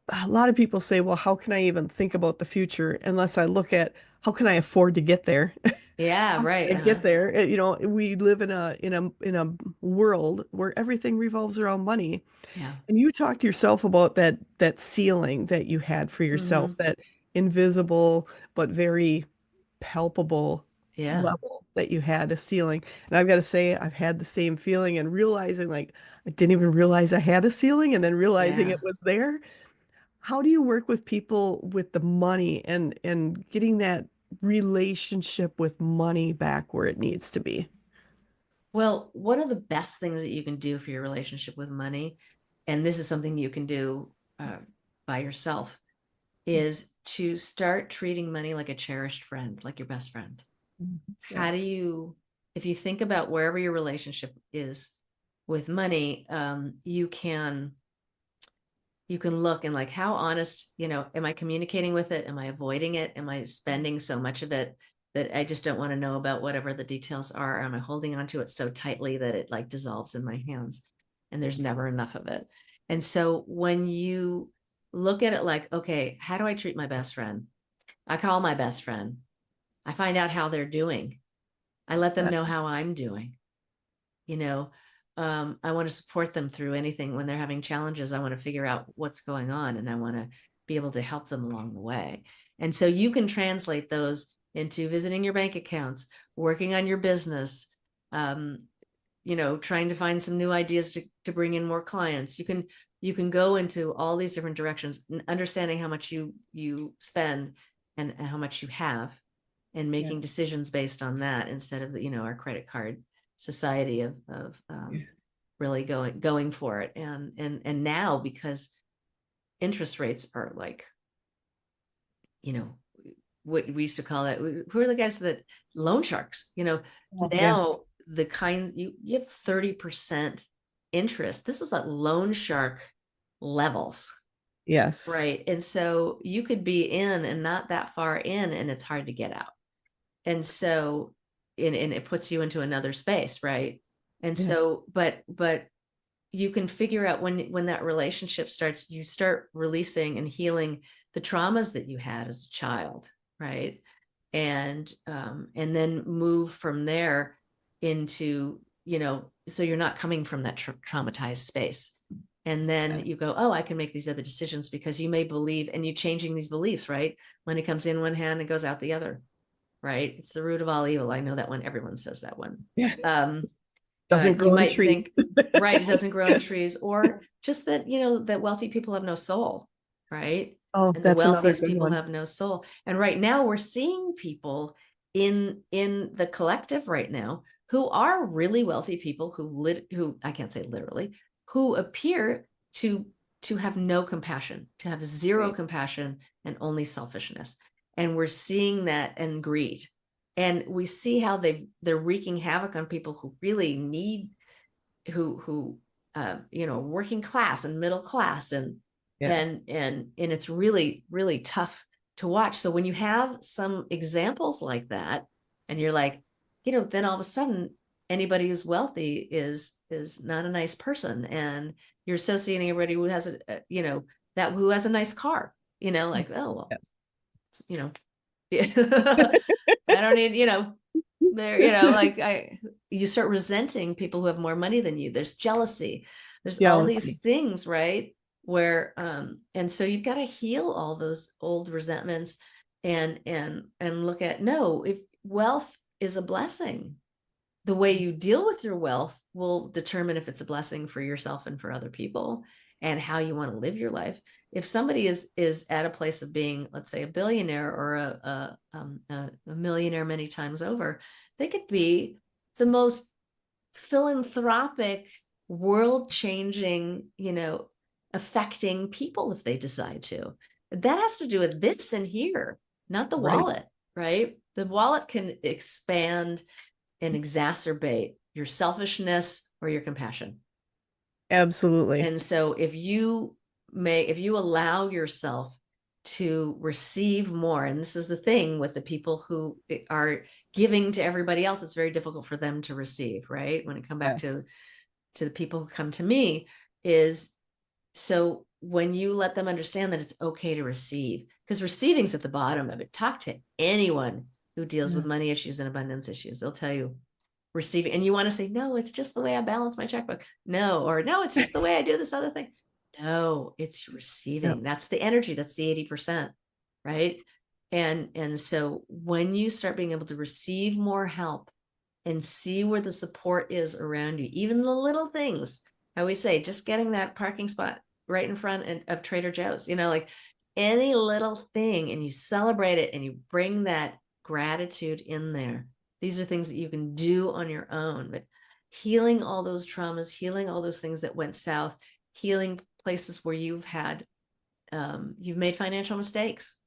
a lot of people say, well, how can I even think about the future unless I look at how can I afford to get there? Yeah, How can right. I Uh-huh. get there? We live in a world where everything revolves around money. Yeah. And you talked to yourself about that ceiling that you had for Mm-hmm. yourself, that invisible but very palpable Yeah. level that you had a ceiling. And I've got to say, I've had the same feeling and realizing like I didn't even realize I had a ceiling and then realizing Yeah. it was there. How do you work with people with the money and getting that relationship with money back where it needs to be? Well, one of the best things that you can do for your relationship with money, and this is something you can do by yourself, is to start treating money like a cherished friend, like your best friend. Mhm. How do Yes. you, if you think about wherever your relationship is with money, you can look and like, how honest, am I communicating with it? Am I avoiding it? Am I spending so much of it that I just don't want to know about whatever the details are? Am I holding onto it so tightly that it like dissolves in my hands and there's never enough of it? And so when you look at it like, okay, how do I treat my best friend? I call my best friend. I find out how they're doing. I let them Yeah. know how I'm doing. you know I want to support them through anything when they're having challenges. I want to figure out what's going on and I want to be able to help them along the way. And so you can translate those into visiting your bank accounts, working on your business, trying to find some new ideas to bring in more clients. You can you can go into all these different directions, understanding how much you spend and how much you have, and Yeah. making decisions based on that instead of the, our credit card society of Yeah. really going for it. And now, because interest rates are like, what we used to call it, who are the guys that loan sharks, Oh, yes. now the kind you have 30% interest. This is like loan shark levels, Yes. right? And so you could be in and not that far in, and it's hard to get out. And so, and it puts you into another space, right? And Yes. so, but you can figure out when that relationship starts, you start releasing and healing the traumas that you had as a child, right? And then move from there into, so you're not coming from that traumatized space. And then Yeah. you go, oh, I can make these other decisions, because you may believe, and you changing these beliefs, right? When it comes in one hand, it goes out the other, right? It's the root of all evil. I know that one. Everyone says that one. Yeah. Um, Doesn't you grow on might trees. think, right, it doesn't grow on trees, or just that, that wealthy people have no soul, right? Oh, And the that's another wealthiest good people one. have no soul. And right now we're seeing people in the collective right now who are really wealthy people who I can't say literally, who appear to have no compassion, to have zero Right. compassion and only selfishness. And we're seeing that, and greed. And we see how they're wreaking havoc on people who really need, who working class and middle class, and Yeah. and it's really, really tough to watch. So when you have some examples like that, and you're like, then all of a sudden anybody who's wealthy is not a nice person, and you're associating everybody who has that who has a nice car, like, oh well, you know I don't need, there, like you start resenting people who have more money than you. There's jealousy. There's all these Jealousy. things, right? Where and so you've got to heal all those old resentments, and look at, no, if wealth is a blessing, the way you deal with your wealth will determine if it's a blessing for yourself and for other people, and how you want to live your life. If somebody is at a place of being, let's say, a billionaire or a millionaire many times over, they could be the most philanthropic, world changing, affecting people if they decide to. That has to do with this in here, not the Right. wallet, right? The wallet can expand and exacerbate your selfishness or your compassion. Absolutely. And so if you allow yourself to receive more, and this is the thing with the people who are giving to everybody else, it's very difficult for them to receive, right? When it come back Yes. to the people who come to me, is, so when you let them understand that it's okay to receive, because receiving's at the bottom of it. Talk to anyone who deals Yeah. with money issues and abundance issues. They'll tell you receiving, and you want to say, no, it's just the way I balance my checkbook. No, or no, it's just the way I do this other thing. No, it's Yeah. receiving. That's the energy. That's the 80%, right? And so when you start being able to receive more help and see where the support is around you, even the little things, I always say, just getting that parking spot right in front of Trader Joe's, like any little thing, and you celebrate it and you bring that gratitude in there. These are things that you can do on your own, but healing all those traumas, healing all those things that went south, healing places where you've made financial mistakes,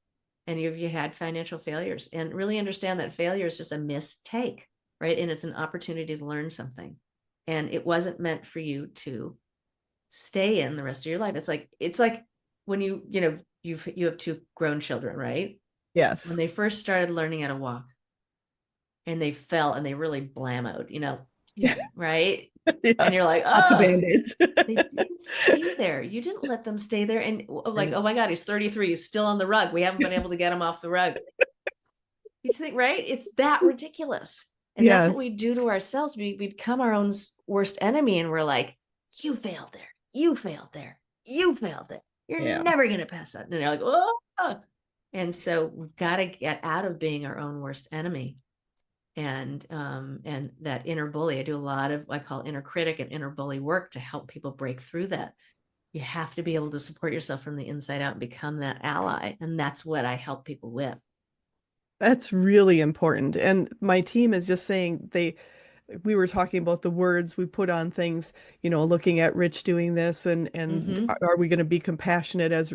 and you had financial failures, and really understand that failure is just a mistake, right? And it's an opportunity to learn something, and it wasn't meant for you to stay in the rest of your life. It's like when you have two grown children, right? When Yes. they first started learning how to walk, and they fell and they really blammoed, right? And you're Yes. like, Lots of oh, band-aids. they didn't stay there. You didn't let them stay there. And like, Right. oh my God, he's 33. He's still on the rug. We haven't been able to get him off the rug. You think, right? It's that ridiculous. And that's what Yes. we do to ourselves. We become our own worst enemy. And we're like, you failed there. You failed there. You failed there. You're Yeah. never going to pass that. And you're like, oh. And so we've got to get out of being our own worst enemy. And that inner bully. I do a lot of, I call inner critic and inner bully work to help people break through that. You have to be able to support yourself from the inside out and become that ally. And that's what I help people with. That's really important. And my team is just saying we were talking about the words we put on things, looking at Rich doing this and Mm-hmm. are we going to be compassionate as,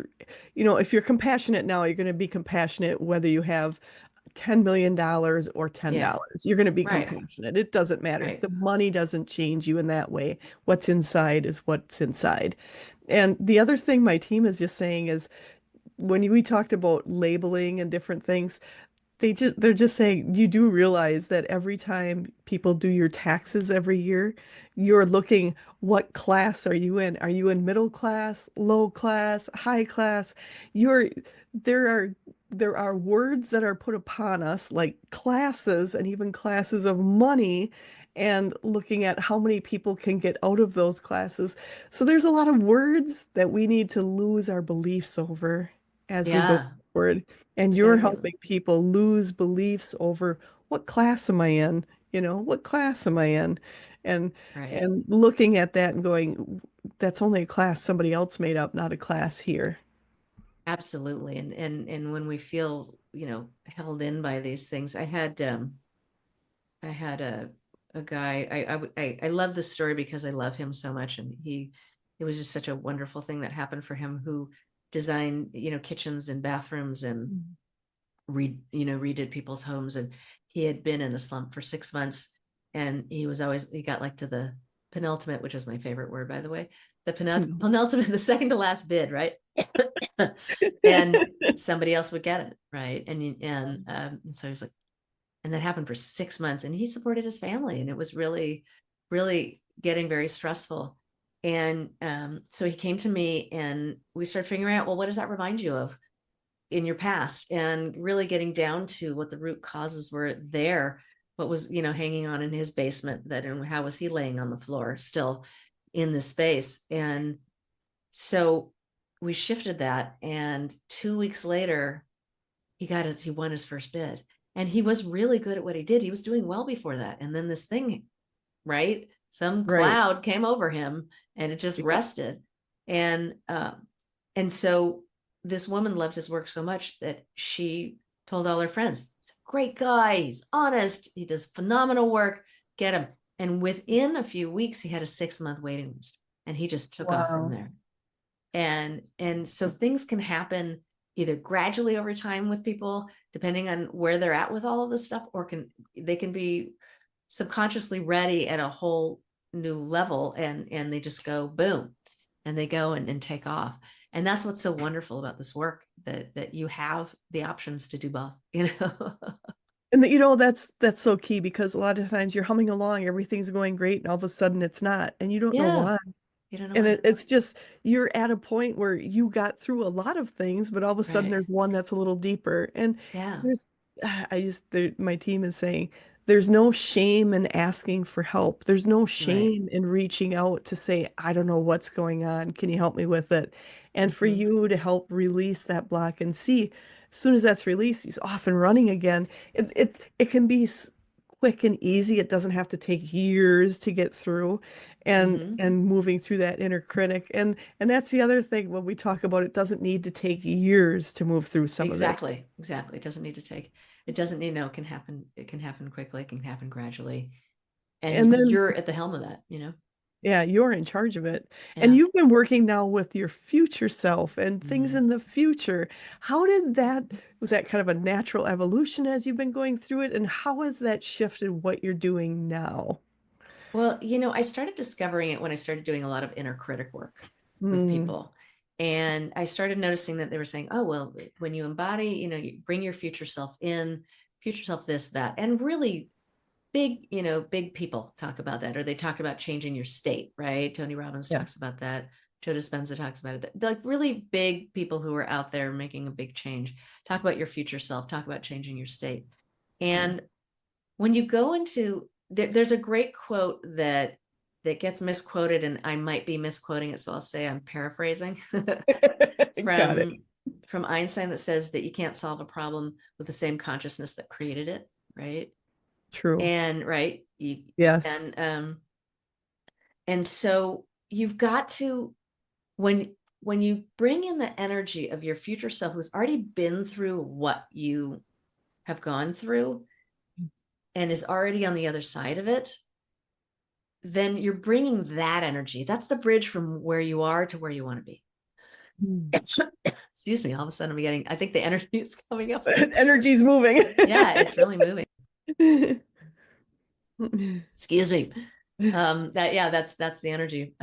if you're compassionate now, you're going to be compassionate whether you have $10 million or Yeah. $10. You're going to be Right. compassionate. It doesn't matter. Right. The money doesn't change you in that way. What's inside is what's inside. And the other thing my team is just saying is when we talked about labeling and different things, they're just saying you do realize that every time people do your taxes every year, you're looking what class are you in? Are you in middle class, low class, high class? You're there are there are words that are put upon us like classes and even classes of money and looking at how many people can get out of those classes. So there's a lot of words that we need to lose our beliefs over as we go Yeah. forward. And We you're gotta real helping people lose beliefs over what class am I in? What class am I in? And right. and looking at that and going, that's only a class somebody else made up, not a class here. Absolutely. And when we feel, held in by these things, I had a guy, I love this story because I love him so much. And it was just such a wonderful thing that happened for him, who designed, kitchens and bathrooms and redid people's homes. And he had been in a slump for 6 months, and he got like to the penultimate, which is my favorite word, by the way, the penultimate, the second to last bid, right? And somebody else would get it, right? And so he was like, and that happened for 6 months, and he supported his family, and it was really, really getting very stressful. And so he came to me, and we started figuring out, well, what does that remind you of in your past, and really getting down to what the root causes were there, what was, hanging on in his basement, that, and how was he laying on the floor still in this space. And so we shifted that, and 2 weeks later he won his first bid, and he was really good at what he did. He was doing well before that, and then this thing, right, some Right. cloud came over him, and it just Yeah. rested. And uh, and so this woman loved his work so much that she told all her friends, he's a great guy, he's honest, he does phenomenal work, get him. And within a few weeks he had a 6 month waiting list, and he just took off from Wow. there. And so things can happen either gradually over time with people, depending on where they're at with all of this stuff, or they can be subconsciously ready at a whole new level, and they just go boom, and they go and take off. And that's what's so wonderful about this work, that you have the options to do both, And that's so key because a lot of times you're humming along, everything's going great, and all of a sudden it's not, and you don't know Yeah, why. you don't know And why. it's just you're at a point where you got through a lot of things, but all of a sudden Right. there's one that's a little deeper. And Yeah. there's, my team is saying there's no shame in asking for help. There's no Right. shame in reaching out to say, I don't know what's going on. Can you help me with it? And for Hmm. you to help release that block and see, as soon as that's released, he's off and running again. It can be quick and easy. It doesn't have to take years to get through Hmm. and moving through that inner critic. And that's the other thing when we talk about it doesn't need to take years to move through some of this. Exactly. Exactly. It doesn't need to take, it doesn't need, no, it can happen quickly, it can happen gradually. And And then you're at the helm of that. yeah, you're in charge of it. And Yeah. you've been working now with your future self and things Hmm. in the future. Was that kind of a natural evolution as you've been going through it? And how has that shifted what you're doing now? Well, I started discovering it when I started doing a lot of inner critic work with Mm, people. And I started noticing that they were saying, oh, well, when you embody, you bring your future self in, future self, this, that, and really big people talk about that, or they talk about changing your state, right? Tony Robbins talks yes, about that. Joe Dispenza talks about it. Like really big people who are out there making a big change. Talk about your future self, talk about changing your state. yes. And when you go into there's a great quote that gets misquoted, and I might be misquoting it, so I'll say I'm paraphrasing Got it. from from Einstein, that says that you can't solve a problem with the same consciousness that created it, right? True. And right, Yes. and so you've got to, when you bring in the energy of your future self who's already been through what you have gone through and is already on the other side of it, then you're bringing that energy. That's the bridge from where you are to where you want to be. Excuse me. All of a sudden I think the energy is coming up. Energy's moving. Yeah, it's really moving. Excuse me. That's the energy.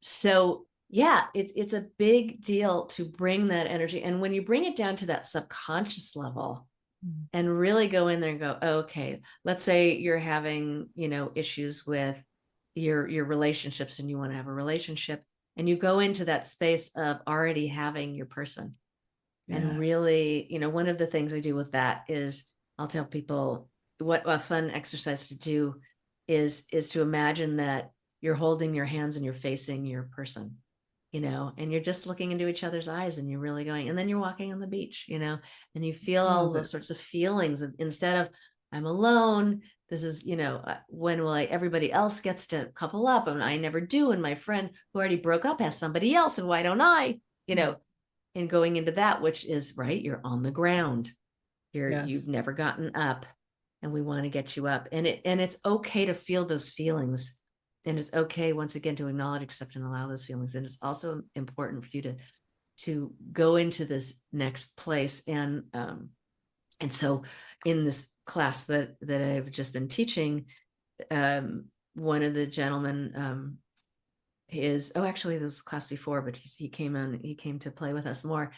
So yeah, it's a big deal to bring that energy. And when you bring it down to that subconscious level and really go in there and go, okay, let's say you're having, issues with your relationships and you want to have a relationship, and you go into that space of already having your person. And Yes. really, one of the things I do with that is I'll tell people what a fun exercise to do is to imagine that you're holding your hands and you're facing your person, and you're just looking into each other's eyes and you're really going, and then you're walking on the beach, and you feel all Love those it. sorts of feelings of, instead of I'm alone, this is, when will everybody else gets to couple up and I never do. And my friend who already broke up has somebody else. And why don't I, and going into that, which is right, you're on the ground, you've Yes. never gotten up, and we want to get you up, and it's okay to feel those feelings, and it's okay once again to acknowledge, accept, and allow those feelings. And it's also important for you to go into this next place. And so in this class that I've just been teaching, one of the gentlemen, actually there was a class before, but he came to play with us more,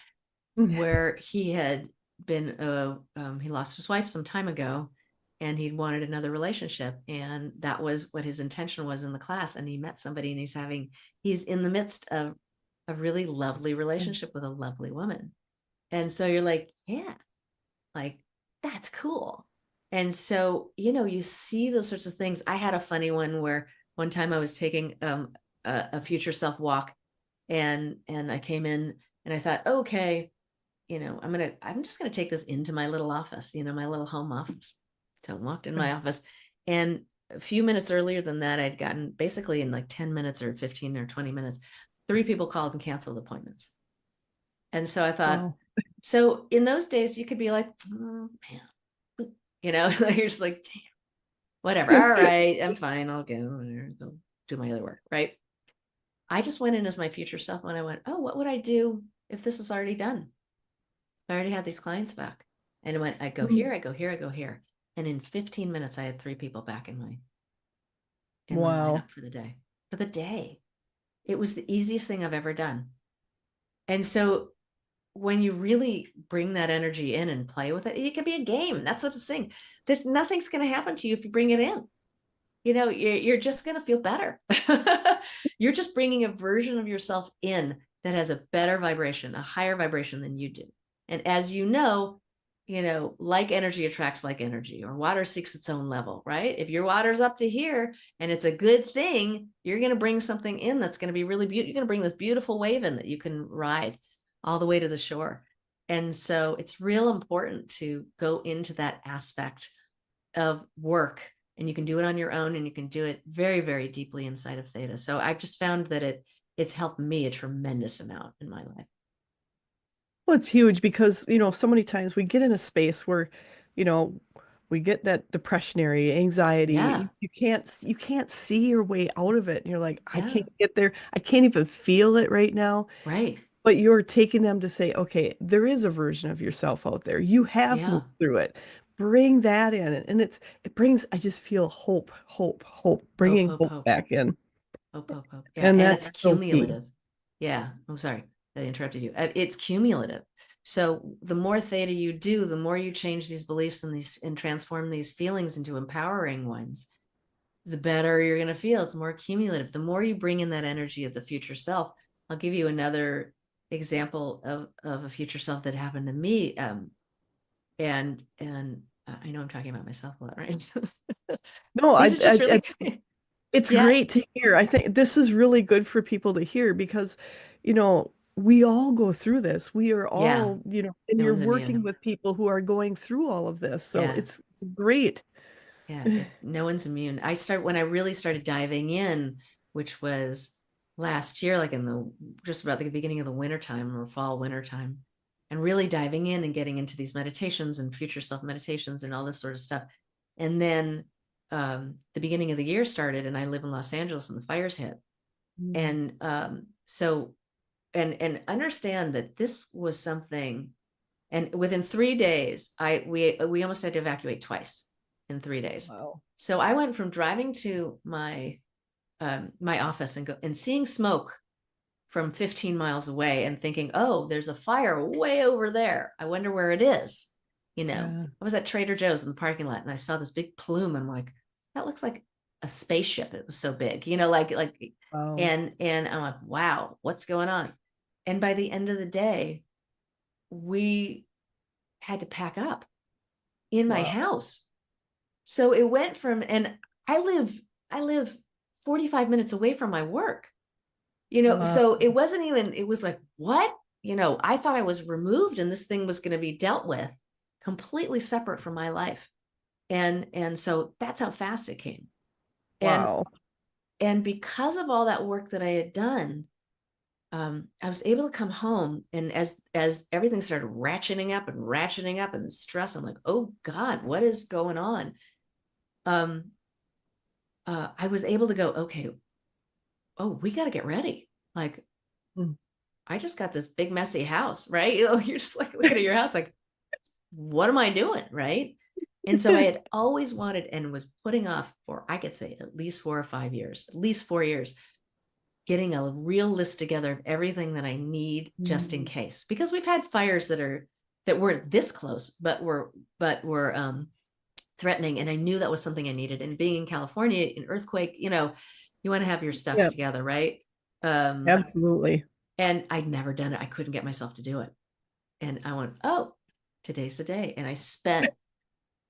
where he had been he lost his wife some time ago, and he wanted another relationship, and that was what his intention was in the class. And he met somebody, and he's in the midst of a really lovely relationship with a lovely woman. And so you're like, yeah, like that's cool. And so you see those sorts of things. I had a funny one where one time I was taking a future self walk, and I came in and I thought, okay, I'm just gonna take this into my little office, my little home office. So I walked in my office, and a few minutes earlier than that, I'd gotten, basically in like 10 minutes or 15 or 20 minutes, 3 people called and canceled appointments. And so I thought, Wow. so in those days, you could be like, oh, man, you're just like, damn, whatever. All right, I'm fine. I'll go do my other work. Right. I just went in as my future self when I went, oh, what would I do if this was already done? I already had these clients back. And it went, I go here, I go here, I go here. And in 15 minutes, I had 3 people back in my Wow. lineup for the day. For the day. It was the easiest thing I've ever done. And so when you really bring that energy in and play with it, it can be a game. That's what it's saying. There's nothing's going to happen to you if you bring it in. You're just going to feel better. You're just bringing a version of yourself in that has a better vibration, a higher vibration than you do. And as like energy attracts like energy, or water seeks its own level, right? If your water's up to here and it's a good thing, you're going to bring something in that's going to be really beautiful. You're going to bring this beautiful wave in that you can ride all the way to the shore. And so it's real important to go into that aspect of work, and you can do it on your own, and you can do it very, very deeply inside of Theta. So I've just found that it's helped me a tremendous amount in my life. Well, it's huge because, so many times we get in a space where, you know, we get that depressionary Yeah. anxiety. You can't see your way out of it. And you're like, I Yeah. can't get there. I can't even feel it right now. Right. But you're taking them to say, okay, there is a version of yourself out there. You have Yeah. moved through it. Bring that in. And it brings, I just feel hope, hope, hope, Hope, bringing hope, hope hope. back in. Hope, hope, hope. Yeah. And And it's that's so key. cumulative. Yeah. I'm sorry that I interrupted you. It's cumulative. So the more theta you do, the more you change these beliefs and transform these feelings into empowering ones, the better you're going to feel. It's more cumulative. The more you bring in that energy of the future self. I'll give you another example of a future self that happened to me. And I know I'm talking about myself a lot, right? No, These are just really, it's yeah, great to hear. I think this is really good for people to hear because, we all go through this. We are yeah. all, and No you're one's working immune. with people who are going through all of this. So Yeah. it's great. Yeah. It's no one's immune. When I really started diving in, which was last year, like just about the beginning of the winter time or fall winter time, and really diving in and getting into these meditations and future self meditations and all this sort of stuff. And then the beginning of the year started, and I live in Los Angeles, and the fires hit. And so, and understand that this was something, and within 3 days, we almost had to evacuate twice in 3 days. Wow. So I went from driving to my office and seeing smoke from 15 miles away and thinking, oh, there's a fire way over there. I wonder where it is. Yeah. I was at Trader Joe's in the parking lot, and I saw this big plume. I'm like, that looks like a spaceship. It was so big, Wow. and I'm like, wow, what's going on? And by the end of the day, we had to pack up in my Wow. house. So it went from, and I live 45 minutes away from my work, Wow. so it wasn't even, it was like, what? I thought I was removed and this thing was going to be dealt with completely separate from my life. And so that's how fast it came. And, Wow. and because of all that work that I had done, I was able to come home, and as everything started ratcheting up and the stress, I'm like, oh God, what is going on? I was able to go, okay, oh, we got to get ready. Like, I just got this big messy house, right? You're just like looking at your house, like, what am I doing, right? And so I had always wanted and was putting off for, I could say, at least 4 or 5 years, at least 4 years, getting a real list together of everything that I need just in case, because we've had fires that weren't this close, but were threatening, and I knew that was something I needed. And being in California, an earthquake, you want to have your stuff Yeah, together, right? absolutely. And I'd never done it. I couldn't get myself to do it. And I went, oh, today's the day. And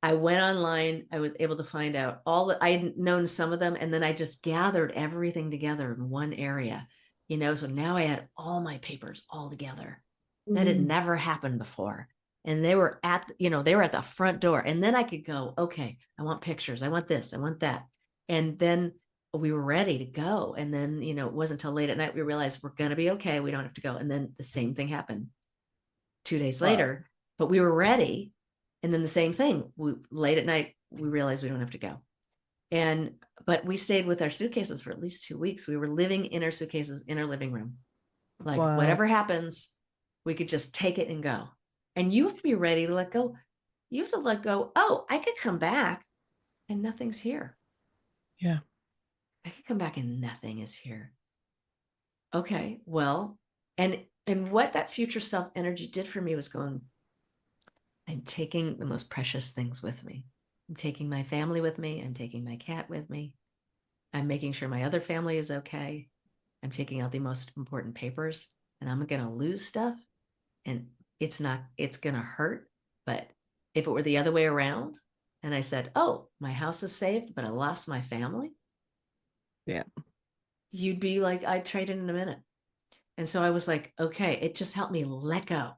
I went online. I was able to find out I had known some of them. And then I just gathered everything together in one area, so now I had all my papers all together. That had never happened before. And they were at the front door. And then I could go, okay, I want pictures. I want this. I want that. And then we were ready to go. And then, it wasn't until late at night we realized we're going to be okay. We don't have to go. And then the same thing happened 2 days Wow. later, but we were ready. And then the same thing, late at night, we realized we don't have to go. But we stayed with our suitcases for at least 2 weeks. We were living in our suitcases in our living room. Like, Wow. whatever happens, we could just take it and go. And you have to be ready to let go. You have to let go. Oh, I could come back and nothing's here. Yeah. I could come back and nothing is here. Okay, well, and what that future self energy did for me was going, I'm taking the most precious things with me. I'm taking my family with me. I'm taking my cat with me. I'm making sure my other family is okay. I'm taking out the most important papers, and I'm going to lose stuff. And it's going to hurt. But if it were the other way around, and I said, oh, my house is saved, but I lost my family. Yeah. You'd be like, I'd trade it in a minute. And so I was like, okay, it just helped me let go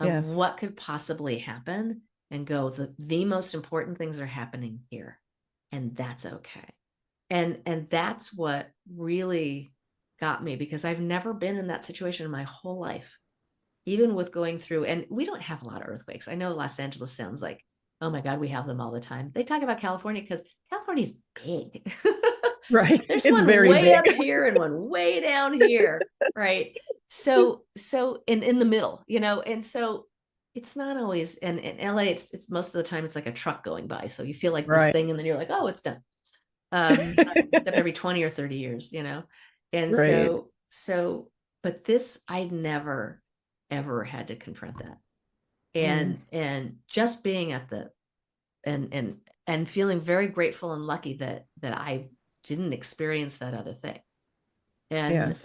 of what could possibly happen and go, the most important things are happening here. And that's okay. And that's what really got me, because I've never been in that situation in my whole life, even with going through, and we don't have a lot of earthquakes. I know Los Angeles sounds like, oh my God, we have them all the time. They talk about California because California's big. Right. There's It's one very way big. up here and one way down here, right? So in the middle, and so it's not always, and in LA, it's most of the time it's like a truck going by. So you feel like this Right. thing, and then you're like, oh, it's done. Except every 20 or 30 years, and Right. but this, I'd never ever had to confront that. And just being at the and feeling very grateful and lucky that I didn't experience that other thing. And Yes.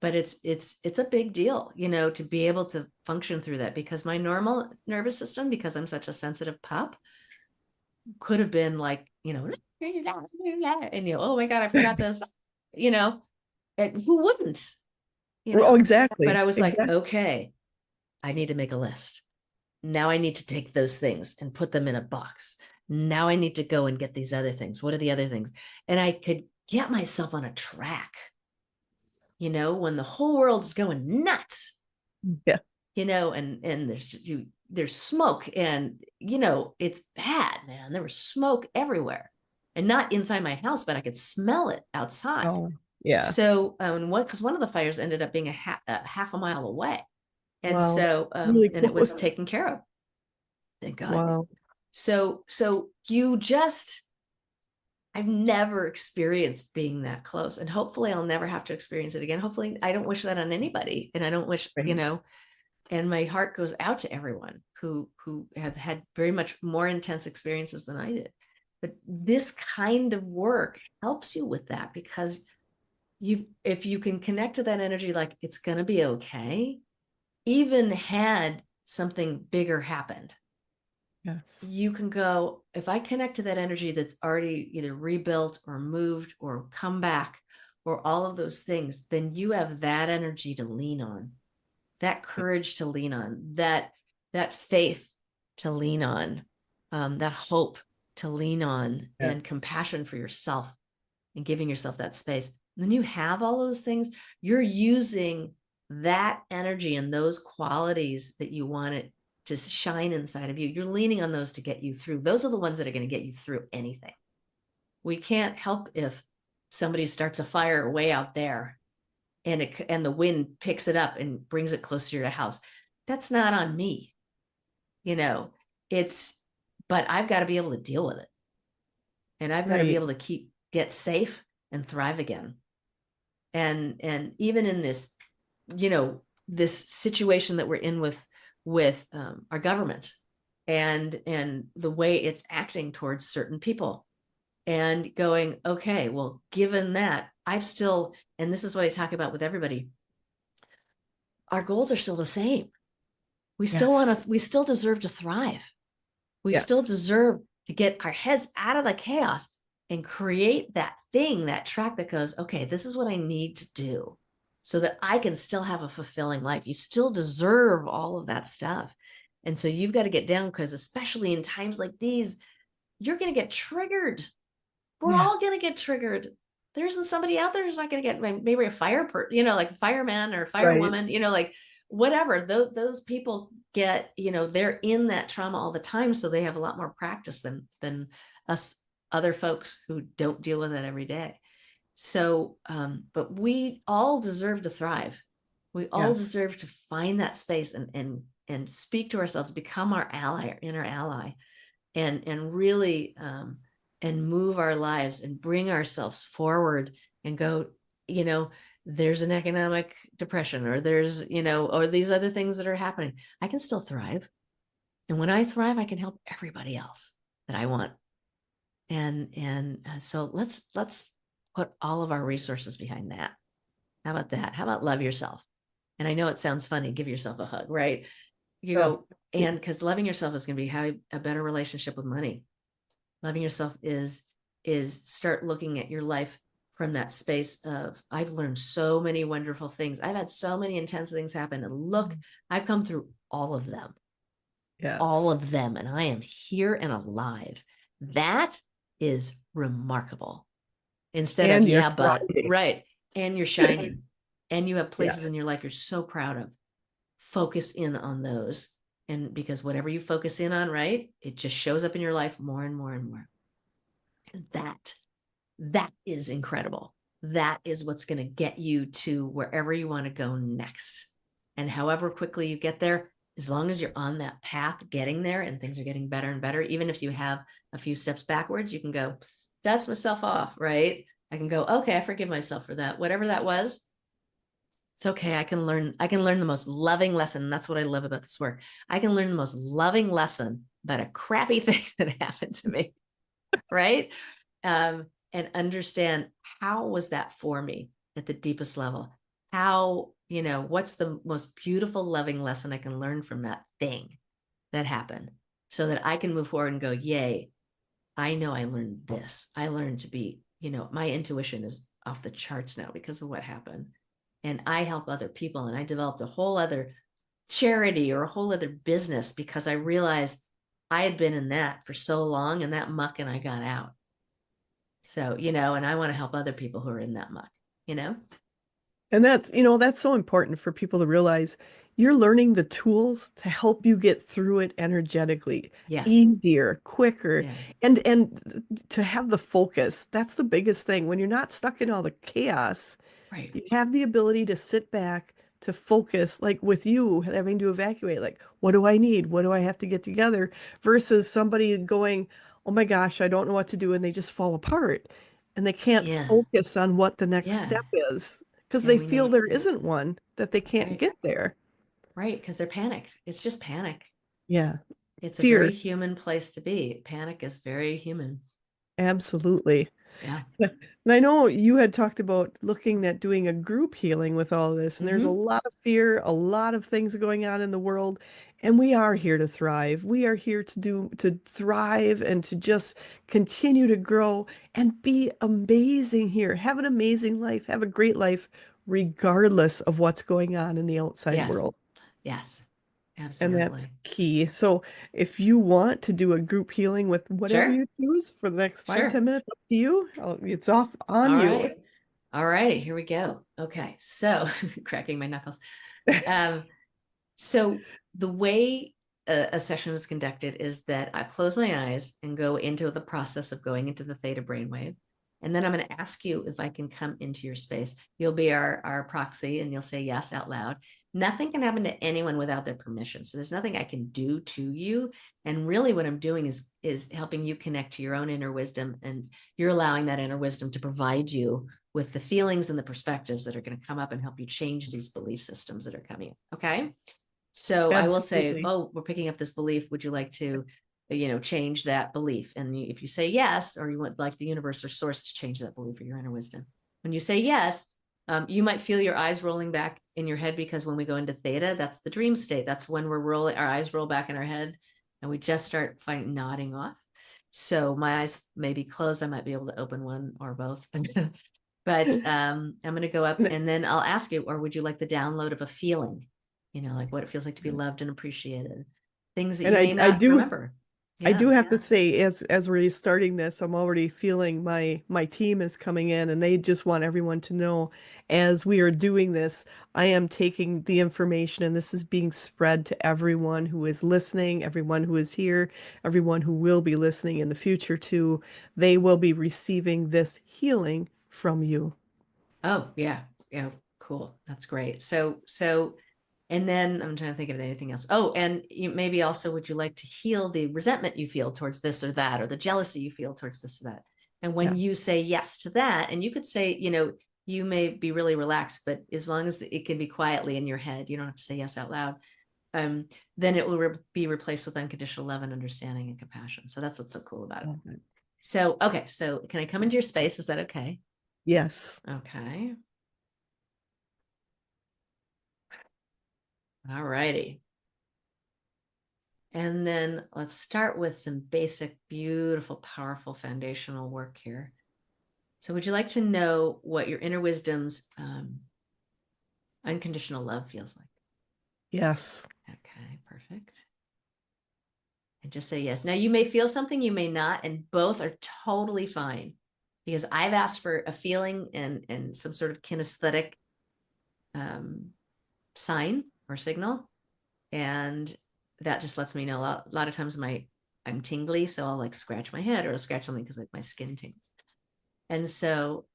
but it's a big deal, to be able to function through that, because my normal nervous system, because I'm such a sensitive pup, could have been like, and oh my God, I forgot this, and who wouldn't, Oh, exactly. but I was like, Exactly. okay, I need to make a list. Now I need to take those things and put them in a box. Now I need to go and get these other things. What are the other things? And I could get myself on a track when the whole world is going nuts, Yeah. and there's smoke, and it's bad, man. There was smoke everywhere, and not inside my house, but I could smell it outside. Oh, yeah. So, because one of the fires ended up being a half a mile away, and Wow. so Really and it was close. taken care of, thank God. Wow. So you just, I've never experienced being that close, and hopefully I'll never have to experience it again. Hopefully, I don't wish that on anybody, and I don't wish, Right. and my heart goes out to everyone who have had very much more intense experiences than I did. But this kind of work helps you with that, because if you can connect to that energy, like it's going to be okay, even had something bigger happened, Yes. you can go, if I connect to that energy that's already either rebuilt or moved or come back or all of those things, then you have that energy to lean on, that courage to lean on, that faith to lean on, that hope to lean on, and Yes. compassion for yourself, and giving yourself that space. When you have all those things, you're using that energy and those qualities that you want it to shine inside of you. You're leaning on those to get you through. Those are the ones that are going to get you through anything. We can't help if somebody starts a fire way out there, and the wind picks it up and brings it closer to your house. That's not on me. You know, it's, but I've got to be able to deal with it. And I've got to be Right. able to get safe and thrive again. And even in this, this situation that we're in with our government, and the way it's acting towards certain people, and going, okay, well, given that, I've still, and this is what I talk about with everybody, our goals are still the same. Yes. We still deserve to thrive. We still Yes. deserve to get our heads out of the chaos and create that thing, that track that goes, okay, this is what I need to do so that I can still have a fulfilling life. You still deserve all of that stuff. And so you've got to get down, because especially in times like these, you're going to get triggered. We're Yeah. all going to get triggered. There isn't somebody out there who's not going to get, maybe a like a fireman or a Right. firewoman, like whatever. Those people get, they're in that trauma all the time. So they have a lot more practice than us other folks who don't deal with it every day. So, but we all deserve to thrive. We all Yes. deserve to find that space and speak to ourselves, become our ally, our inner ally, and really and move our lives and bring ourselves forward, and go, you know there's an economic depression, or there's, or these other things that are happening. I can still thrive, and when I thrive, I can help everybody else that I want. So let's put all of our resources behind that. How about that? How about love yourself? And I know it sounds funny, give yourself a hug, right? You Oh, go, and because loving yourself is going to be how a better relationship with money. Loving yourself is start looking at your life from that space of, I've learned so many wonderful things, I've had so many intense things happen, and look, I've come through all yes. of them, and I am here and alive. That is remarkable. Instead of, And you're yeah, but thriving. right, and you're shining, and you have places in Yes. your life you're so proud of. Focus in on those, and because whatever you focus in on, right, it just shows up in your life more and more and more. And that is incredible. That is what's going to get you to wherever you want to go next. And however quickly you get there, as long as you're on that path getting there and things are getting better and better, even if you have a few steps backwards, you can go, dust myself off, right? I can go, okay, I forgive myself for that. Whatever that was, it's okay. I can learn the most loving lesson. That's what I love about this work. I can learn the most loving lesson about a crappy thing that happened to me, right? And understand, how was that for me at the deepest level? How, what's the most beautiful, loving lesson I can learn from that thing that happened, so that I can move forward and go, yay, I know I learned this. I learned to be, my intuition is off the charts now because of what happened. And I help other people, and I developed a whole other charity or a whole other business because I realized I had been in that for so long, and that muck, and I got out. So, and I want to help other people who are in that muck, you know? And that's so important for people to realize you're learning the tools to help you get through it energetically, Yes. easier, quicker, Yeah. and to have the focus. That's the biggest thing. When you're not stuck in all the chaos, Right. you have the ability to sit back, to focus, like with you having to evacuate, like, what do I need? What do I have to get together? Versus somebody going, oh my gosh, I don't know what to do, and they just fall apart and they can't Yeah. focus on what the next Yeah. step is because Yeah. they We feel need, there isn't one, that they can't right. get there. Right. Because they're panicked. It's just panic. Yeah. It's a very Fear. human place to be. Panic is very human. Absolutely. Yeah. And I know you had talked about looking at doing a group healing with all this, and there's a Hmm. lot of fear, a lot of things going on in the world, and we are here to thrive. We are here to thrive and to just continue to grow and be amazing here. Have an amazing life, have a great life, regardless of what's going on in the outside Yes. world. Yes. And that's Absolutely. key. So if you want to do a group healing with whatever Sure. you choose for the next five, Sure. 10 minutes, up to you. It's off on All you. right. All right. Here we go. Okay. So cracking my knuckles. Um, So the way a session is conducted is that I close my eyes and go into the process of going into the theta brainwave. And then I'm going to ask you if I can come into your space. You'll be our proxy and you'll say yes out loud. Nothing can happen to anyone without their permission. So there's nothing I can do to you. And really what I'm doing is helping you connect to your own inner wisdom, and you're allowing that inner wisdom to provide you with the feelings and the perspectives that are going to come up and help you change these belief systems that are coming. Okay. So I will say, Absolutely. oh, we're picking up this belief. Would you like to, change that belief? And if you say yes, or you want like the universe or source to change that belief or your inner wisdom, when you say yes, you might feel your eyes rolling back in your head, because when we go into theta, that's the dream state. That's when we're rolling, our eyes roll back in our head and we just start nodding off. So my eyes may be closed. I might be able to open one or both. But I'm going to go up And, and then I'll ask you, or would you like the download of a feeling? Like what it feels like to be loved and appreciated, things that and you may I not do remember. I do Yeah. have to say, as we're starting this, I'm already feeling my team is coming in, and they just want everyone to know as we are doing this, I am taking the information, and this is being spread to everyone who is listening, everyone who is here, everyone who will be listening in the future too. They will be receiving this healing from you. Oh, yeah. Yeah. Cool. That's great. So, and then I'm trying to think of anything else. Oh, and maybe also, would you like to heal the resentment you feel towards this or that, or the jealousy you feel towards this or that? And when Yeah. you say yes to that, and you could say, you may be really relaxed, but as long as it can be quietly in your head, you don't have to say yes out loud. Then it will be replaced with unconditional love and understanding and compassion. So that's what's so cool about it. Okay. So, okay. So can I come into your space? Is that okay? Yes. Okay. All righty. And then let's start with some basic, beautiful, powerful foundational work here. So, would you like to know what your inner wisdom's unconditional love feels like? Yes. Okay, perfect. And just say yes. Now, you may feel something, you may not, and both are totally fine, because I've asked for a feeling and some sort of kinesthetic um, sign or signal, and that just lets me know. A lot of times I'm tingly, so I'll like scratch my head or I'll scratch something because like my skin tingles. And so,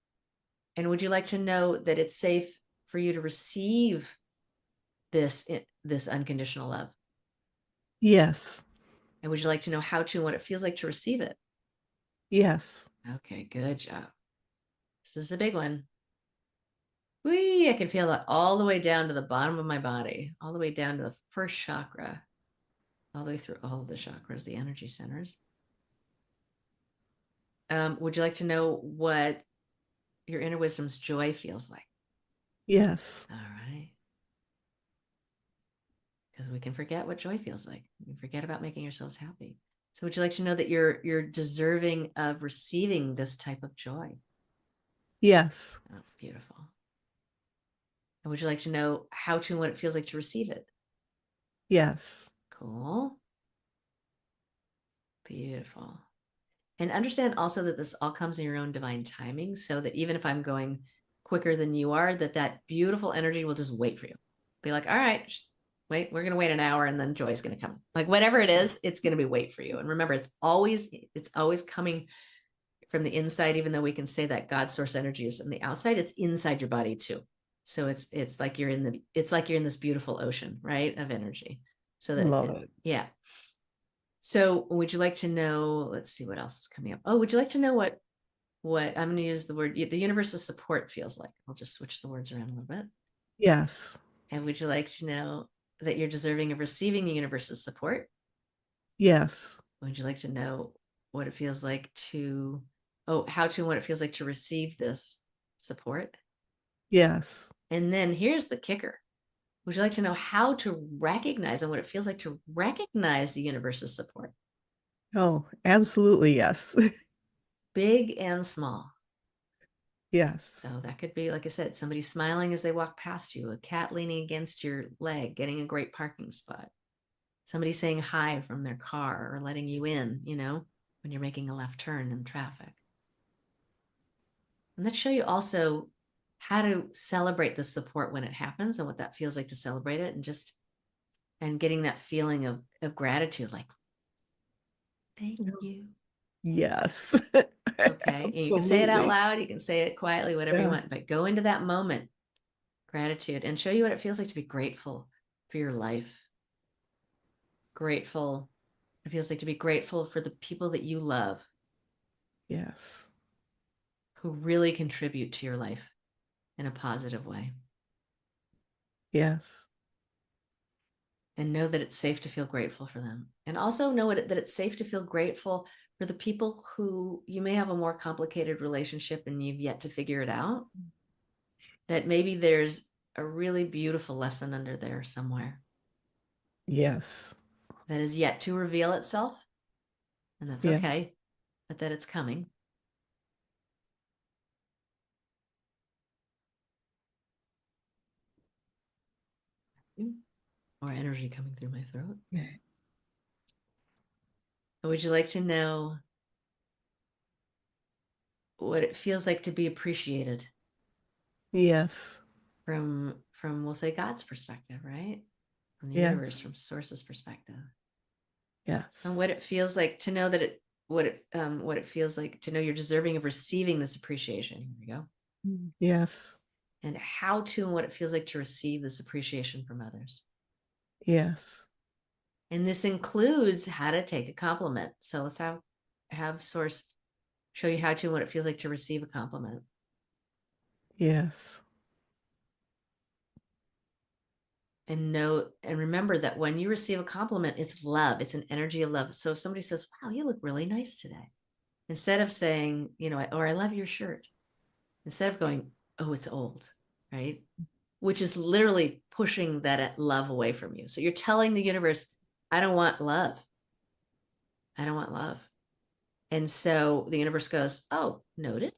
and would you like to know that it's safe for you to receive this unconditional love? Yes. And would you like to know how to and what it feels like to receive it? Yes. Okay, good job. This is a big one. Whee, I can feel that all the way down to the bottom of my body, all the way down to the first chakra, all the way through all of the chakras, the energy centers. Would you like to know what your inner wisdom's joy feels like? Yes. All right. Because we can forget what joy feels like. We can forget about making yourselves happy. So would you like to know that you're deserving of receiving this type of joy? Yes. Oh, beautiful. And would you like to know how to and what it feels like to receive it? Yes. Cool. Beautiful. And understand also that this all comes in your own divine timing, so that even if I'm going quicker than you are, that beautiful energy will just wait for you. Be like, all right, wait, we're going to wait an hour and then joy's going to come. Like whatever it is, it's going to be wait for you. And remember, it's always coming from the inside, even though we can say that God source energy is on the outside, it's inside your body too. So it's like you're in this beautiful ocean, right, of energy. So Love it. yeah. So would you like to know, let's see what else is coming up. Oh, would you like to know what I'm going to use the word, the universe's support feels like? I'll just switch the words around a little bit. Yes. And would you like to know that you're deserving of receiving the universe's support? Yes. Would you like to know what it feels like to, how to, and what it feels like to receive this support? Yes. And then here's the kicker. Would you like to know how to recognize and what it feels like to recognize the universe's support? Oh, absolutely. Yes. Big and small. Yes. So that could be, like I said, somebody smiling as they walk past you, a cat leaning against your leg, getting a great parking spot, somebody saying hi from their car or letting you in, when you're making a left turn in traffic. And let's show you also how to celebrate the support when it happens and what that feels like to celebrate it, and getting that feeling of gratitude, like, thank you. Yes. Okay. And you can say it out Absolutely. loud, you can say it quietly, whatever you want, Yes. but go into that moment, gratitude, and show you what it feels like to be grateful for your life. Grateful. It feels like to be grateful for the people that you love, Yes. who really contribute to your life in a positive way. Yes. And know that it's safe to feel grateful for them. And also know that it's safe to feel grateful for the people who you may have a more complicated relationship and you've yet to figure it out. That maybe there's a really beautiful lesson under there somewhere Yes. that is yet to reveal itself. And that's Yes. okay, but that it's coming. More energy coming through my throat. But would you like to know what it feels like to be appreciated Yes. from we'll say God's perspective, right? From the universe, from Yes. source's perspective. And Yes. what it feels like to know that what it feels like to know you're deserving of receiving this appreciation. Here we go. Yes. And how to and what it feels like to receive this appreciation from others. Yes. And this includes how to take a compliment. So let's have source show you how to and what it feels like to receive a compliment. Yes. And know and remember that when you receive a compliment, it's love. It's an energy of love. So if somebody says, wow, you look really nice today, instead of saying, or I love your shirt, instead of going, oh, it's old, right? Which is literally pushing that love away from you. So you're telling the universe, I don't want love. I don't want love. And so the universe goes, oh, noted.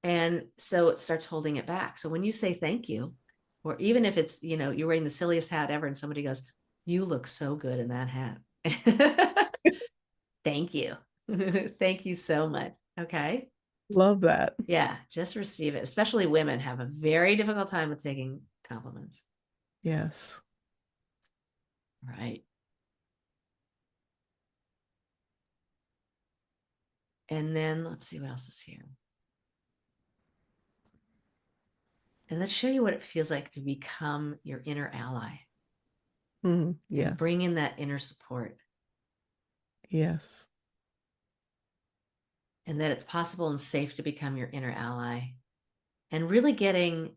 And so it starts holding it back. So when you say thank you, or even if it's, you're wearing the silliest hat ever and somebody goes, you look so good in that hat. Thank you. Thank you so much. Okay. Love that. Yeah, just receive it. Especially women have a very difficult time with taking compliments. Yes. Right. And then let's see what else is here. And let's show you what it feels like to become your inner ally and Yes. bring in that inner support, Yes. and that it's possible and safe to become your inner ally, and really getting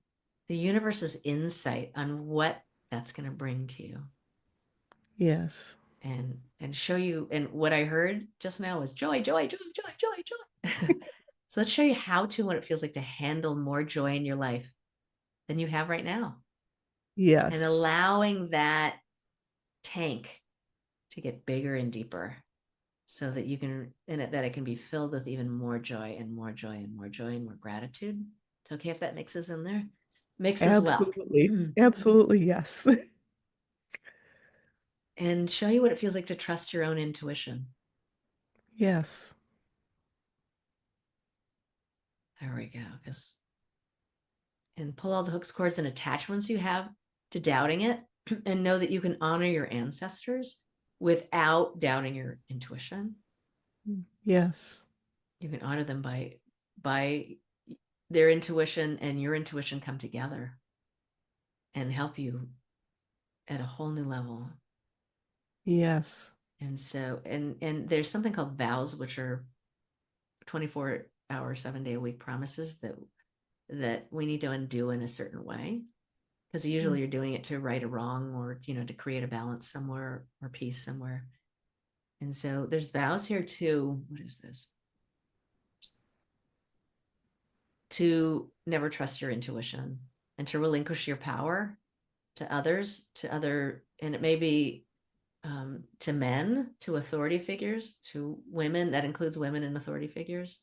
the universe's insight on what that's going to bring to you. Yes. And show you, and what I heard just now was joy, joy, joy, joy, joy, joy. So let's show you how to, what it feels like to handle more joy in your life than you have right now, and Yes. allowing that tank to get bigger and deeper so that you can, that it can be filled with even more joy and more joy and more joy and more gratitude. It's okay if that mixes in there. Mixes well. Absolutely. Absolutely. Yes. And show you what it feels like to trust your own intuition. Yes. There we go. And pull all the hooks, cords, and attachments you have to doubting it, and know that you can honor your ancestors without doubting your intuition. Yes. You can honor them by their intuition and your intuition come together and help you at a whole new level. Yes. And so, and there's something called vows, which are 24-hour, 7-day a week promises that we need to undo in a certain way. Because usually you're doing it to right a wrong, or, to create a balance somewhere or peace somewhere. And so there's vows here too. What is this? To never trust your intuition and to relinquish your power to others, and it may be to men, to authority figures, to women. That includes women and authority figures,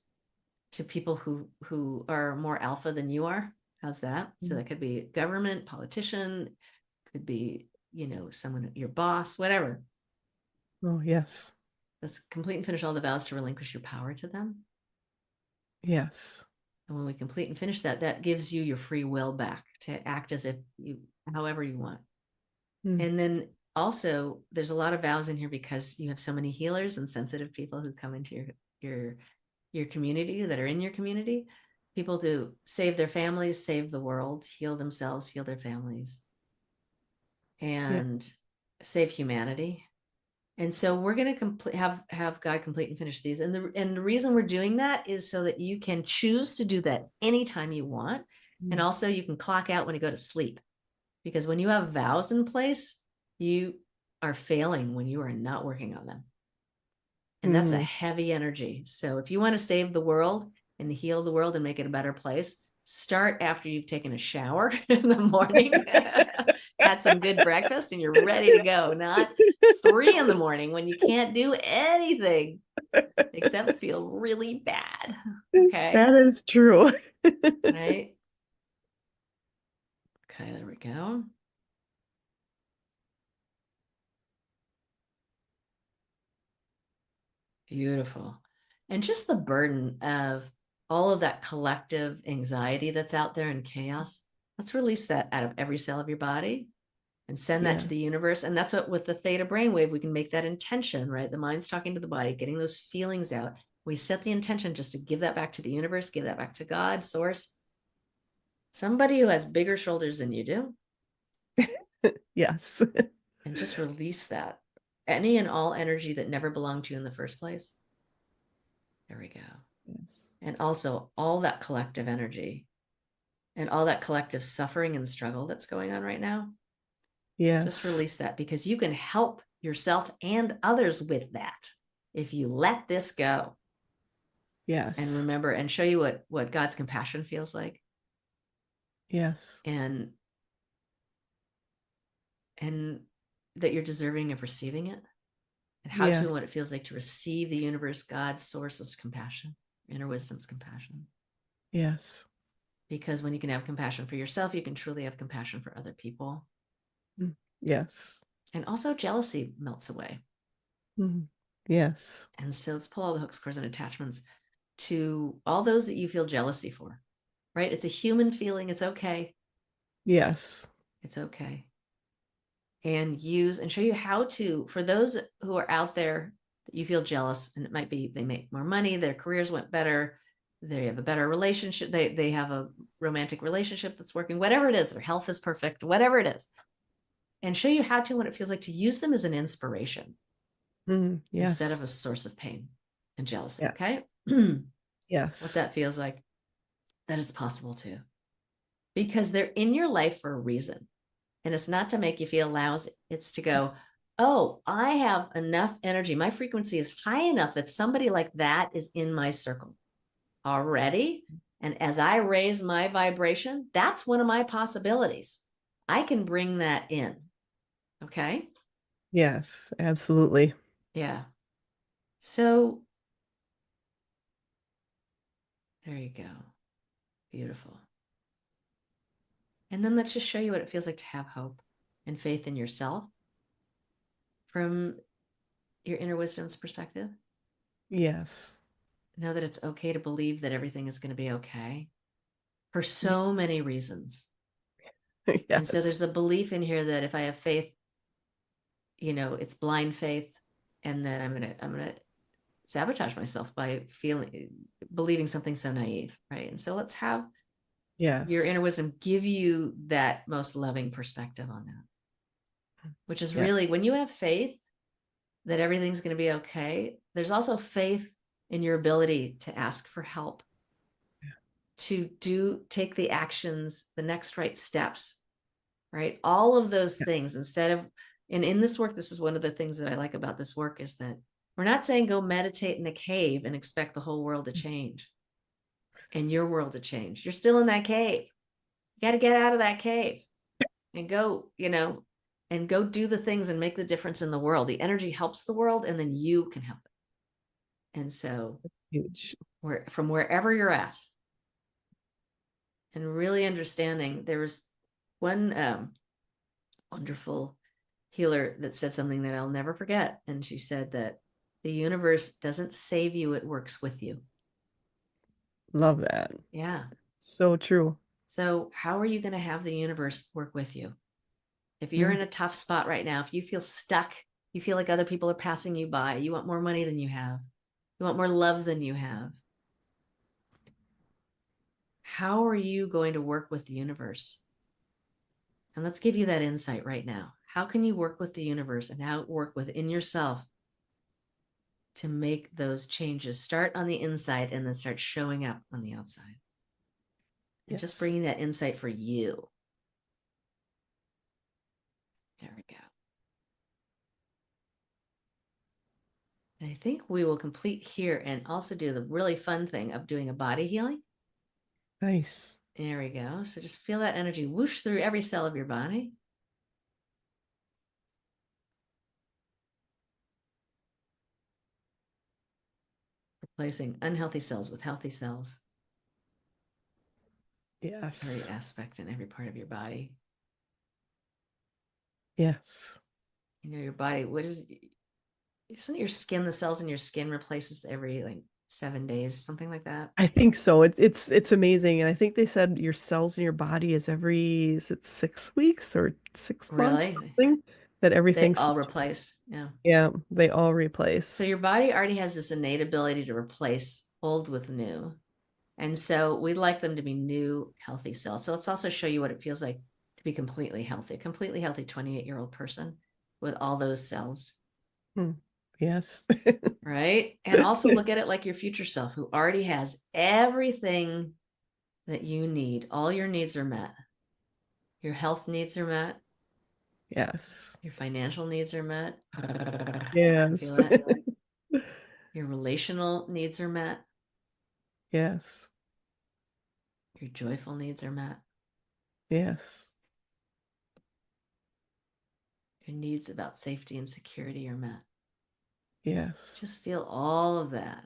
to people who are more alpha than you are. How's that? So that could be government, politician, could be, someone, your boss, whatever. Oh, yes. Let's complete and finish all the vows to relinquish your power to them. Yes. And when we complete and finish that, that gives you your free will back to act as if however you want. And then also there's a lot of vows in here because you have so many healers and sensitive people who come into your community, that are in your community, people to save their families, save the world, heal themselves, heal their families, and save humanity. And so we're going to have God complete and finish these. And the reason we're doing that is so that you can choose to do that anytime you want. And also you can clock out when you go to sleep. Because when you have vows in place, you are failing when you are not working on them. And that's a heavy energy. So if you want to save the world and heal the world and make it a better place, start after you've taken a shower in the morning, had some good breakfast, and you're ready to go. Not 3 a.m. when you can't do anything except feel really bad. Okay. That is true. Right. Okay, there we go. Beautiful. And just the burden of all of that collective anxiety that's out there and chaos, let's release that out of every cell of your body and send that to the universe. And that's what, with the theta brainwave, we can make that intention, right? The mind's talking to the body, getting those feelings out. We set the intention just to give that back to the universe, give that back to God, source, somebody who has bigger shoulders than you do. Yes. And just release that. Any and all energy that never belonged to you in the first place. There we go. Yes. And also all that collective energy and all that collective suffering and struggle that's going on right now. Yes. Just release that, because you can help yourself and others with that if you let this go. Yes. And remember, and show you what God's compassion feels like. Yes. And that you're deserving of receiving it. And how to and what it feels like to receive the universe, God's source's compassion, inner wisdom's compassion. Yes. Because when you can have compassion for yourself, you can truly have compassion for other people. Yes. And also jealousy melts away. Yes. And so let's pull all the hooks, cords, and attachments to all those that you feel jealousy for, right? It's a human feeling. It's okay. Yes. It's okay. And show you how to, for those who are out there that you feel jealous, and it might be they make more money, their careers went better, they have a better relationship, they have a romantic relationship that's working, whatever it is, their health is perfect, whatever it is, and show you how to, what it feels like to use them as an inspiration instead of a source of pain and jealousy. Okay. Yes. What that feels like, that is possible too, because they're in your life for a reason. And it's not to make you feel lousy. It's to go, oh, I have enough energy. My frequency is high enough that somebody like that is in my circle already. And as I raise my vibration, that's one of my possibilities. I can bring that in. Okay. Yes, absolutely. Yeah. So there you go. Beautiful. And then let's just show you what it feels like to have hope and faith in yourself from your inner wisdom's perspective. Yes. know that it's okay to believe that everything is going to be okay for Yeah. so many reasons. And so there's Yes. a belief in here that if I have faith, it's blind faith, and that I'm gonna sabotage myself by believing something so naive, right? And so let's have your inner Yes. wisdom give you that most loving perspective on that, which is Yeah. really when you have faith that everything's going to be okay. There's also faith in your ability to ask for help, to take the actions, the next right steps, right? All of those Yeah. things instead of, and in this work, this is one of the things that I like about this work is that we're not saying go meditate in a cave and expect the whole world to change and your world to change. You're still in that cave. You got to get out of that cave and go, and go do the things and make the difference in the world. The energy helps the world, and then you can help it. And so, Huge. from wherever you're at, and really understanding, there was one wonderful healer that said something that I'll never forget. And she said that the universe doesn't save you, it works with you. Love that. Yeah. So true. So, how are you going to have the universe work with you? If you're Yeah. in a tough spot right now, if you feel stuck, you feel like other people are passing you by, you want more money than you have, you want more love than you have, how are you going to work with the universe? And let's give you that insight right now. How can you work with the universe and how work within yourself to make those changes? Start on the inside and then start showing up on the outside. And just Yes. bringing that insight for you. There we go. And I think we will complete here and also do the really fun thing of doing a body healing. Nice. There we go. So just feel that energy whoosh through every cell of your body. Replacing unhealthy cells with healthy cells. Every Yes. aspect and every part of your body. Yes. Your body, isn't your skin, the cells in your skin replaces every like 7 days, something like that? I think so. It's amazing. And I think they said your cells in your body is it 6 weeks or 6 months, Really? something that They everything's, all replace. Yeah. yeah, they all So replace. your body already has this innate ability to replace old with new. And so we'd like them to be new, healthy cells. So let's also show you what it feels like to be a completely healthy 28-year-old person with all those cells. Hmm. Yes. Right. And also look at it like your future self who already has everything that you need. All your needs are met. Your health needs are met. Yes. Your financial needs are met. Feel Yes. it. Your relational needs are met. Yes. Your joyful needs are met. Yes. Your needs about safety and security are met. Yes. Just feel all of that.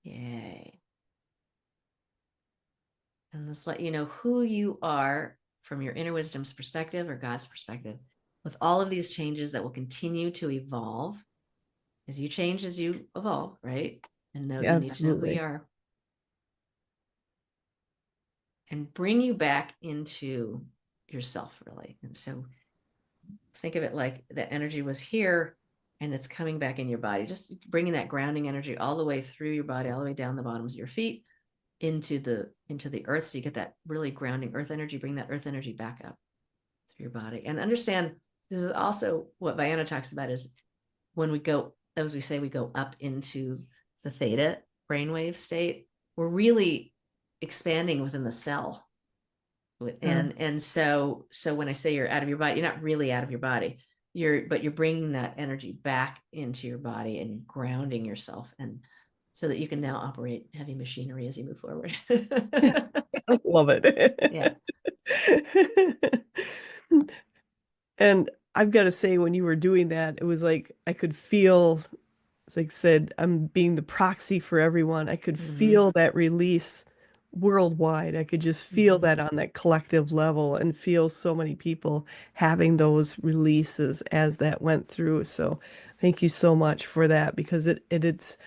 Yay. And let's let you know who you are from your inner wisdom's perspective or God's perspective with all of these changes that will continue to evolve as you change, as you evolve, right? And know Yeah, you need to know who you absolutely. are and bring you back into yourself, really. And so think of it like that energy was here and it's coming back in your body, just bringing that grounding energy all the way through your body, all the way down the bottoms of your feet into the earth. So you get that really grounding earth energy, bring that earth energy back up through your body. And understand this is also what Vienna talks about is when we go, as we say, we go up into the theta brainwave state, we're really expanding within the cell. Yeah. And so when I say you're out of your body, you're not really out of your body. You're bringing that energy back into your body and grounding yourself, and so that you can now operate heavy machinery as you move forward. Love Yeah. it. And I've got to say, when you were doing that, it was like I could feel, as I said, I'm being the proxy for everyone. I could Mm-hmm. feel that release worldwide. I could just feel Mhm. that on that collective level and feel so many people having those releases as that went through. So thank you so much for that because it's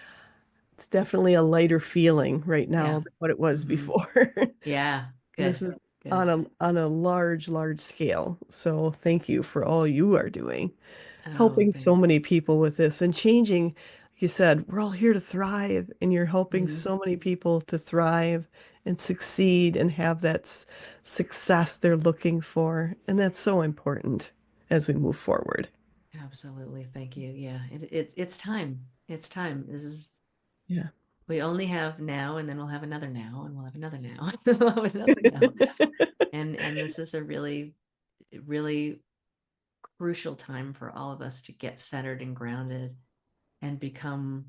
definitely a lighter feeling right now Yeah. than what it was Hmm. before. Yeah. This Good. is Good. on a large scale. So thank you for all you are doing, Oh, helping thank so many people with this and changing. Like you said, we're all here to thrive, and you're helping you. so many people to thrive and succeed and have that success they're looking for. And that's so important as we move forward. Absolutely. Thank you. Yeah. It's time. It's time. This is, Yeah. we only have now, and then we'll have another now, and we'll have another now, and we'll have another now. And this is a really, really crucial time for all of us to get centered and grounded and become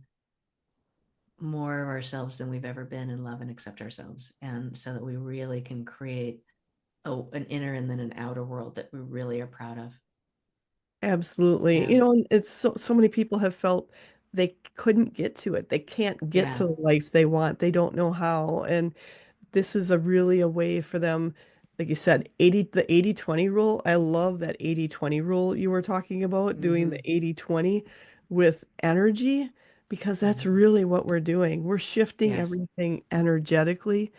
more of ourselves than we've ever been and love and accept ourselves. And so that we really can create an inner and then an outer world that we really are proud of. Absolutely. Yeah. You know, and it's so many people have felt they couldn't get to it. They can't get to Yeah. the life they want. They don't know how. And this is a way for them, like you said, 80 rule. I love that 80-20 rule you were talking about, doing Mm-hmm. the 80-20 with energy, because that's Mm-hmm. really what we're doing. We're shifting Yes. everything energetically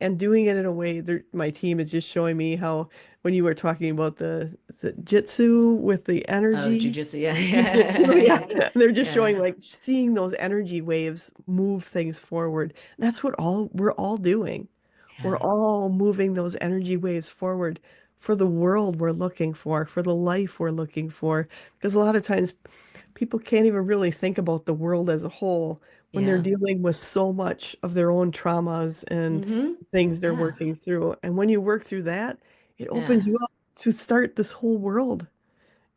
and doing it in a way that my team is just showing me how when you were talking about the is it jitsu with the Oh, energy. jujitsu. Yeah. Jiu-jitsu, yeah. Yeah. They're just Yeah. showing like seeing those energy waves move things forward. That's what all we're all doing. We're Yeah. all moving those energy waves forward for the world we're looking for the life we're looking for. Because a lot of times people can't even really think about the world as a whole when they're Yeah. dealing with so much of their own traumas and Mm-hmm. things they're Yeah. working through. And when you work through that, it Yeah. opens you up to start this whole world.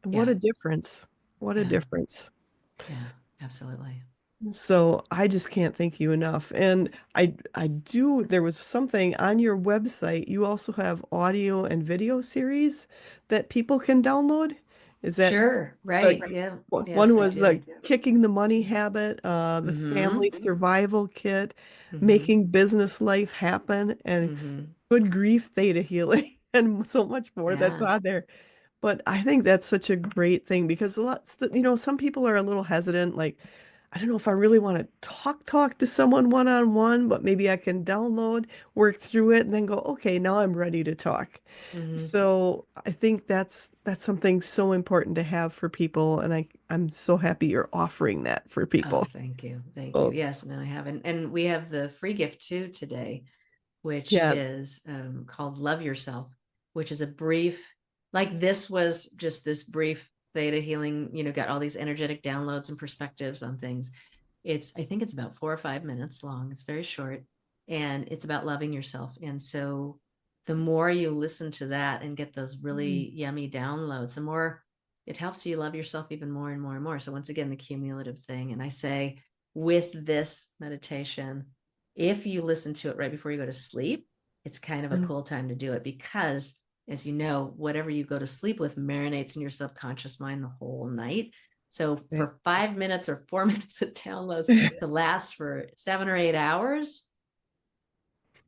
And what Yeah. a difference. What a Yeah. difference. Yeah. Absolutely. So I just can't thank you enough. And I do there was something on your website. You also have audio and video series that people can download. Is that Sure. Right. like Yeah. one Yes, I was do. like kicking the money habit, the Mm-hmm. family survival kit, Mm-hmm. making business life happen, and Mm-hmm. good grief theta healing and so much more that's Yeah. on there. But I think that's such a great thing because some people are a little hesitant, like, I don't know if I really want to talk to someone one on one, but maybe I can download, work through it, and then go, okay, now I'm ready to talk. Mm-hmm. So I think that's something so important to have for people, and I'm so happy you're offering that for Oh, people. thank you. Thank you. So Yes, no, I haven't. And we have the free gift too today, which yeah, is called Love Yourself, which is a brief, like this was just this brief theta healing, got all these energetic downloads and perspectives on things. I think it's about 4 or 5 minutes long. It's very short and it's about loving yourself. And so the more you listen to that and get those mm, really yummy downloads, the more it helps you love yourself even more and more and more. So once again, the cumulative thing. And I say with this meditation, if you listen to it right before you go to sleep, it's kind of a mm, cool time to do it because, as you know, whatever you go to sleep with marinates in your subconscious mind the whole night. So okay. for 5 minutes or 4 minutes of downloads to last for 7 or 8 hours,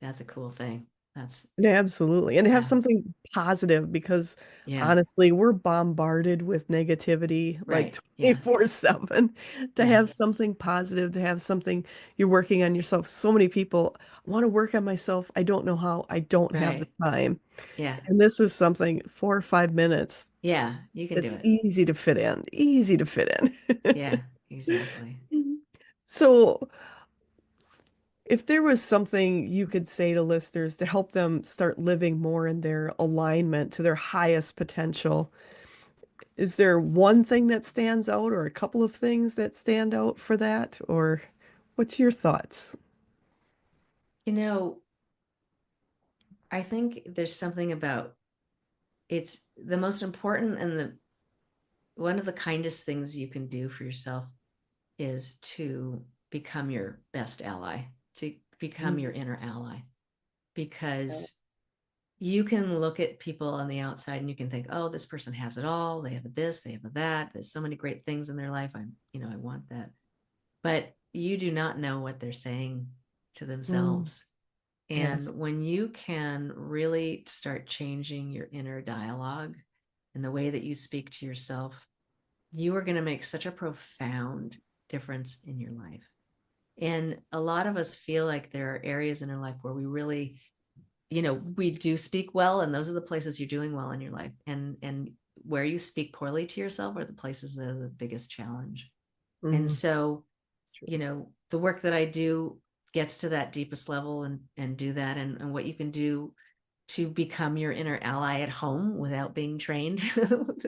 that's a cool thing. That's, Yeah, absolutely. And to have yeah, something positive because yeah, honestly, we're bombarded with negativity like right. Yeah, 24/7. To yeah, have something positive, to have something you're working on yourself. So many people want to work on myself. I don't know how. I don't have the right. time. Yeah, And this is something 4 or 5 minutes. yeah, you can do It's it. easy to fit in. Easy to fit in. Yeah, exactly. So, if there was something you could say to listeners to help them start living more in their alignment to their highest potential, is there one thing that stands out or a couple of things that stand out for that? Or what's your thoughts? You know, I think there's something about it's the most important and the one of the kindest things you can do for yourself is to become your best ally, to become Mm, your inner ally, because you can look at people on the outside and you can think, oh, this person has it all. They have this, they have that. There's so many great things in their life. I want that. But you do not know what they're saying to mm, themselves. And Yes. when you can really start changing your inner dialogue and the way that you speak to yourself, you are going to make such a profound difference in your life. And a lot of us feel like there are areas in our life where we really, we do speak well, and those are the places you're doing well in your life. And where you speak poorly to yourself are the places that are the biggest challenge. And Mm, so, true. the work that I do gets to that deepest level and do that, and what you can do to become your inner ally at home without being trained,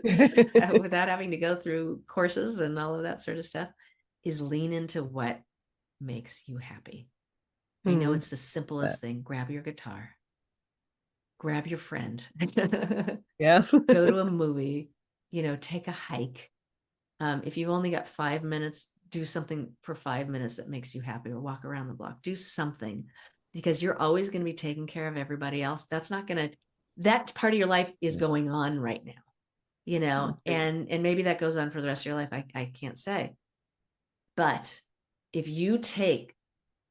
without having to go through courses and all of that sort of stuff, is lean into what makes you happy. I know Mm, it's the simplest but thing. Grab your guitar, grab your friend, yeah. go to a movie, take a hike. If you've only got 5 minutes, do something for 5 minutes that makes you happy, or walk around the block. Do something, because you're always going to be taking care of everybody else. That part of your life is going on right now, Right. and maybe that goes on for the rest of your life. I can't say. But if you take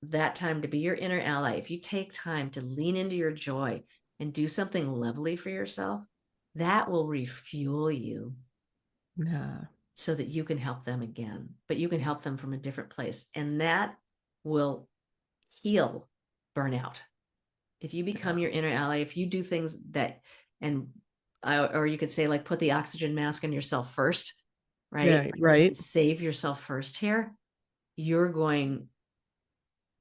that time to be your inner ally, if you take time to lean into your joy and do something lovely for yourself, that will refuel you Yeah. so that you can help them again, but you can help them from a different place. And that will heal burnout. If you become your inner ally, if you do things that, and, or you could say, like, put the oxygen mask on yourself first, right? Yeah, right. Save yourself first here. You're going,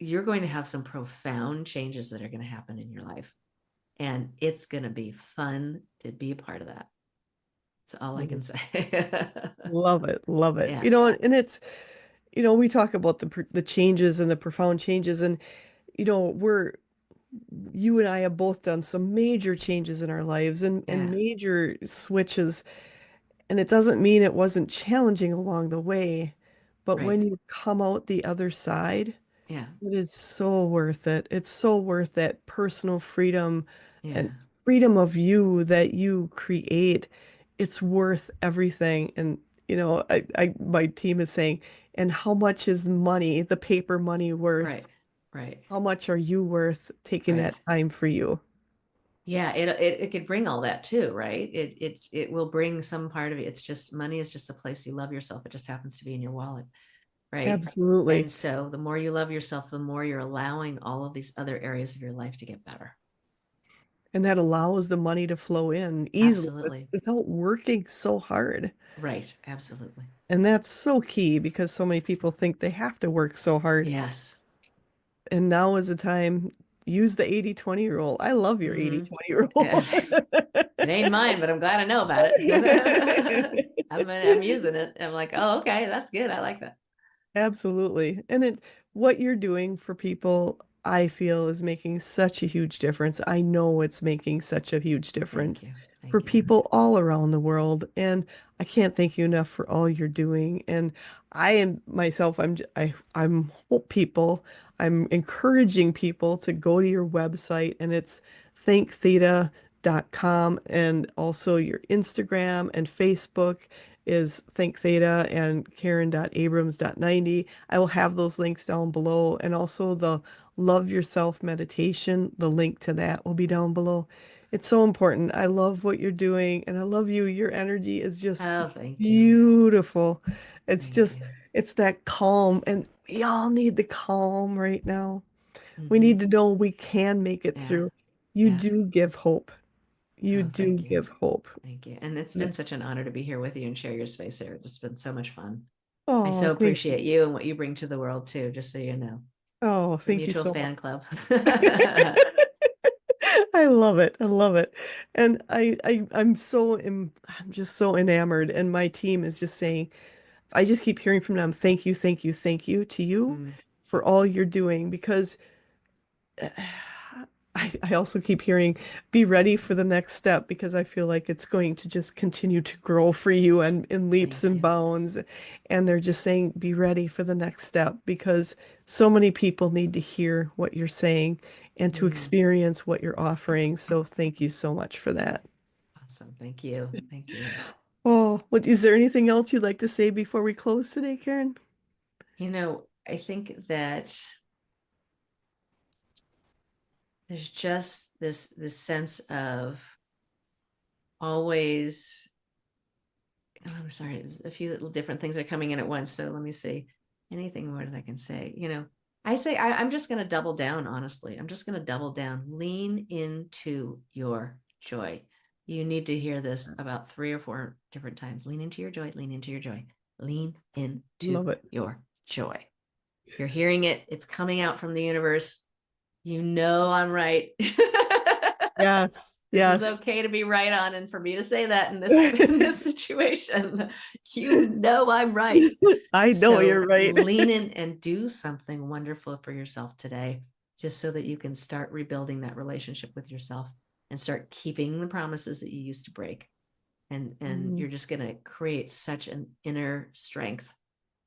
you're going to have some profound changes that are going to happen in your life. And it's going to be fun to be a part of that. That's all I can Mm, say. love it. Love it. Yeah. And it's, we talk about the changes and the profound changes, and you and I have both done some major changes in our lives, and Yeah. major switches. And it doesn't mean it wasn't challenging along the way, but Right. when you come out the other side, Yeah. it is so worth it. It's so worth that personal freedom Yeah. and freedom of you that you create. It's worth everything. And my team is saying, and how much is money, the paper money worth? Right. Right. How much are you worth taking Right. that time for you? Yeah, it could bring all that too, right? It will bring some part of it. It's just, money is just a place you love yourself. It just happens to be in your wallet, right? Absolutely. And so the more you love yourself, the more you're allowing all of these other areas of your life to get better. And that allows the money to flow in easily Absolutely. without working so hard. Right. Absolutely. And that's so key because so many people think they have to work so hard. Yes. And now is the time, use the 80/20 rule. I love your Mm-hmm. 80/20 rule. It ain't mine, but I'm glad I know about it. I'm using it. I'm like, oh, okay, that's good. I like that. Absolutely. And what you're doing for people, I feel, is making such a huge difference. I know it's making such a huge Thank difference you. for Thank you. people all around the world. And I can't thank you enough for all you're doing. And I am myself, I'm hope people, I'm encouraging people to go to your website, and it's thinktheta.com, and also your Instagram and Facebook is Think Theta and Karen.Abrams.90. I will have those links down below, and also the Love Yourself meditation. The link to that will be down below. It's so important. I love what you're doing, and I love you. Your energy is just Oh, thank you. beautiful. It's Thank just, you. it's that calm, and we all need the calm right now. We Hmm. need to know we can make it Yeah. through. You Yeah. do give hope. You Oh, do thank you. give hope. Thank you. And it's been such an honor to be here with you and share your space here. It's been so much fun. I Oh, so thank you. appreciate you and what you bring to the world too, just so you know. Oh, It's a thank you mutual so fan much. club. I love it. I love it. And I'm just so enamored. And my team is just saying, I just keep hearing from them, thank you, thank you, thank you to you Mm, for all you're doing, because I also keep hearing, be ready for the next step, because I feel like it's going to just continue to grow for you and in leaps thank and you. bounds. And they're just saying, be ready for the next step, because so many people need to hear what you're saying and to Mm, experience what you're offering. So thank you so much for that. awesome. Thank you. Thank you. Oh, is there anything else you'd like to say before we close today, Karen? I think that there's just this sense of always, oh, I'm sorry, there's a few little different things are coming in at once. So let me see. Anything more that I can say? I say I'm just going to double down, honestly. I'm just going to double down. Lean into your joy. You need to hear this about 3 or 4 different times. Lean into your joy, lean into your joy, lean into Love it. your joy. You're hearing it, it's coming out from the universe. You know I'm right. Yes, This is yes. okay to be right on, and for me to say that in this situation, I'm right. I know you're So right. lean in and do something wonderful for yourself today, just so that you can start rebuilding that relationship with yourself and start keeping the promises that you used to break. And Mhm. you're just going to create such an inner strength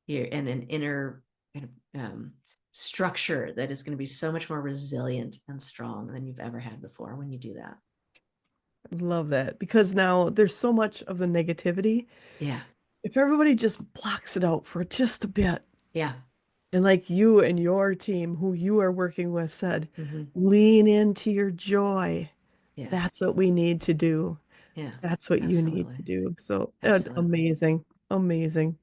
here and an inner kind of structure that is going to be so much more resilient and strong than you've ever had before when you do that. Love that because now there's so much of the negativity. Yeah. If everybody just blocks it out for just a bit, Yeah. and like you and your team, who you are working with, said, Mm-hmm. lean into your joy. Yeah. That's what we need to do. Yeah. That's what you need to Absolutely. do. So Absolutely. amazing, amazing.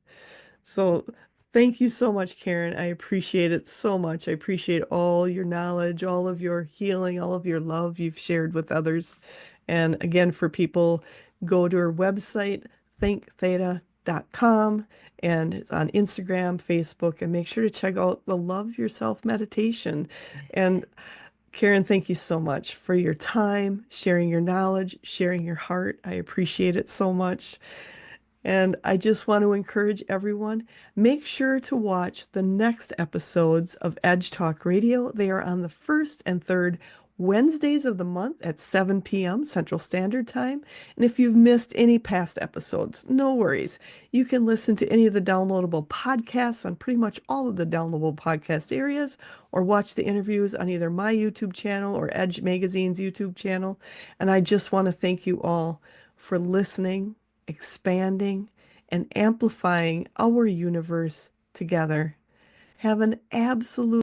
So thank you so much, Karen. I appreciate it so much. I appreciate all your knowledge, all of your healing, all of your love you've shared with others. And again, for people, go to her website, thinktheta.com, and it's on Instagram, Facebook, and make sure to check out the Love Yourself meditation. And Karen, thank you so much for your time, sharing your knowledge, sharing your heart. I appreciate it so much. And I just want to encourage everyone, make sure to watch the next episodes of Edge Talk Radio. They are on the first and third Wednesdays of the month at 7 p.m. Central Standard Time. And if you've missed any past episodes, no worries. You can listen to any of the downloadable podcasts on pretty much all of the downloadable podcast areas, or watch the interviews on either my YouTube channel or Edge Magazine's YouTube channel. And I just want to thank you all for listening, expanding, and amplifying our universe together. Have an absolute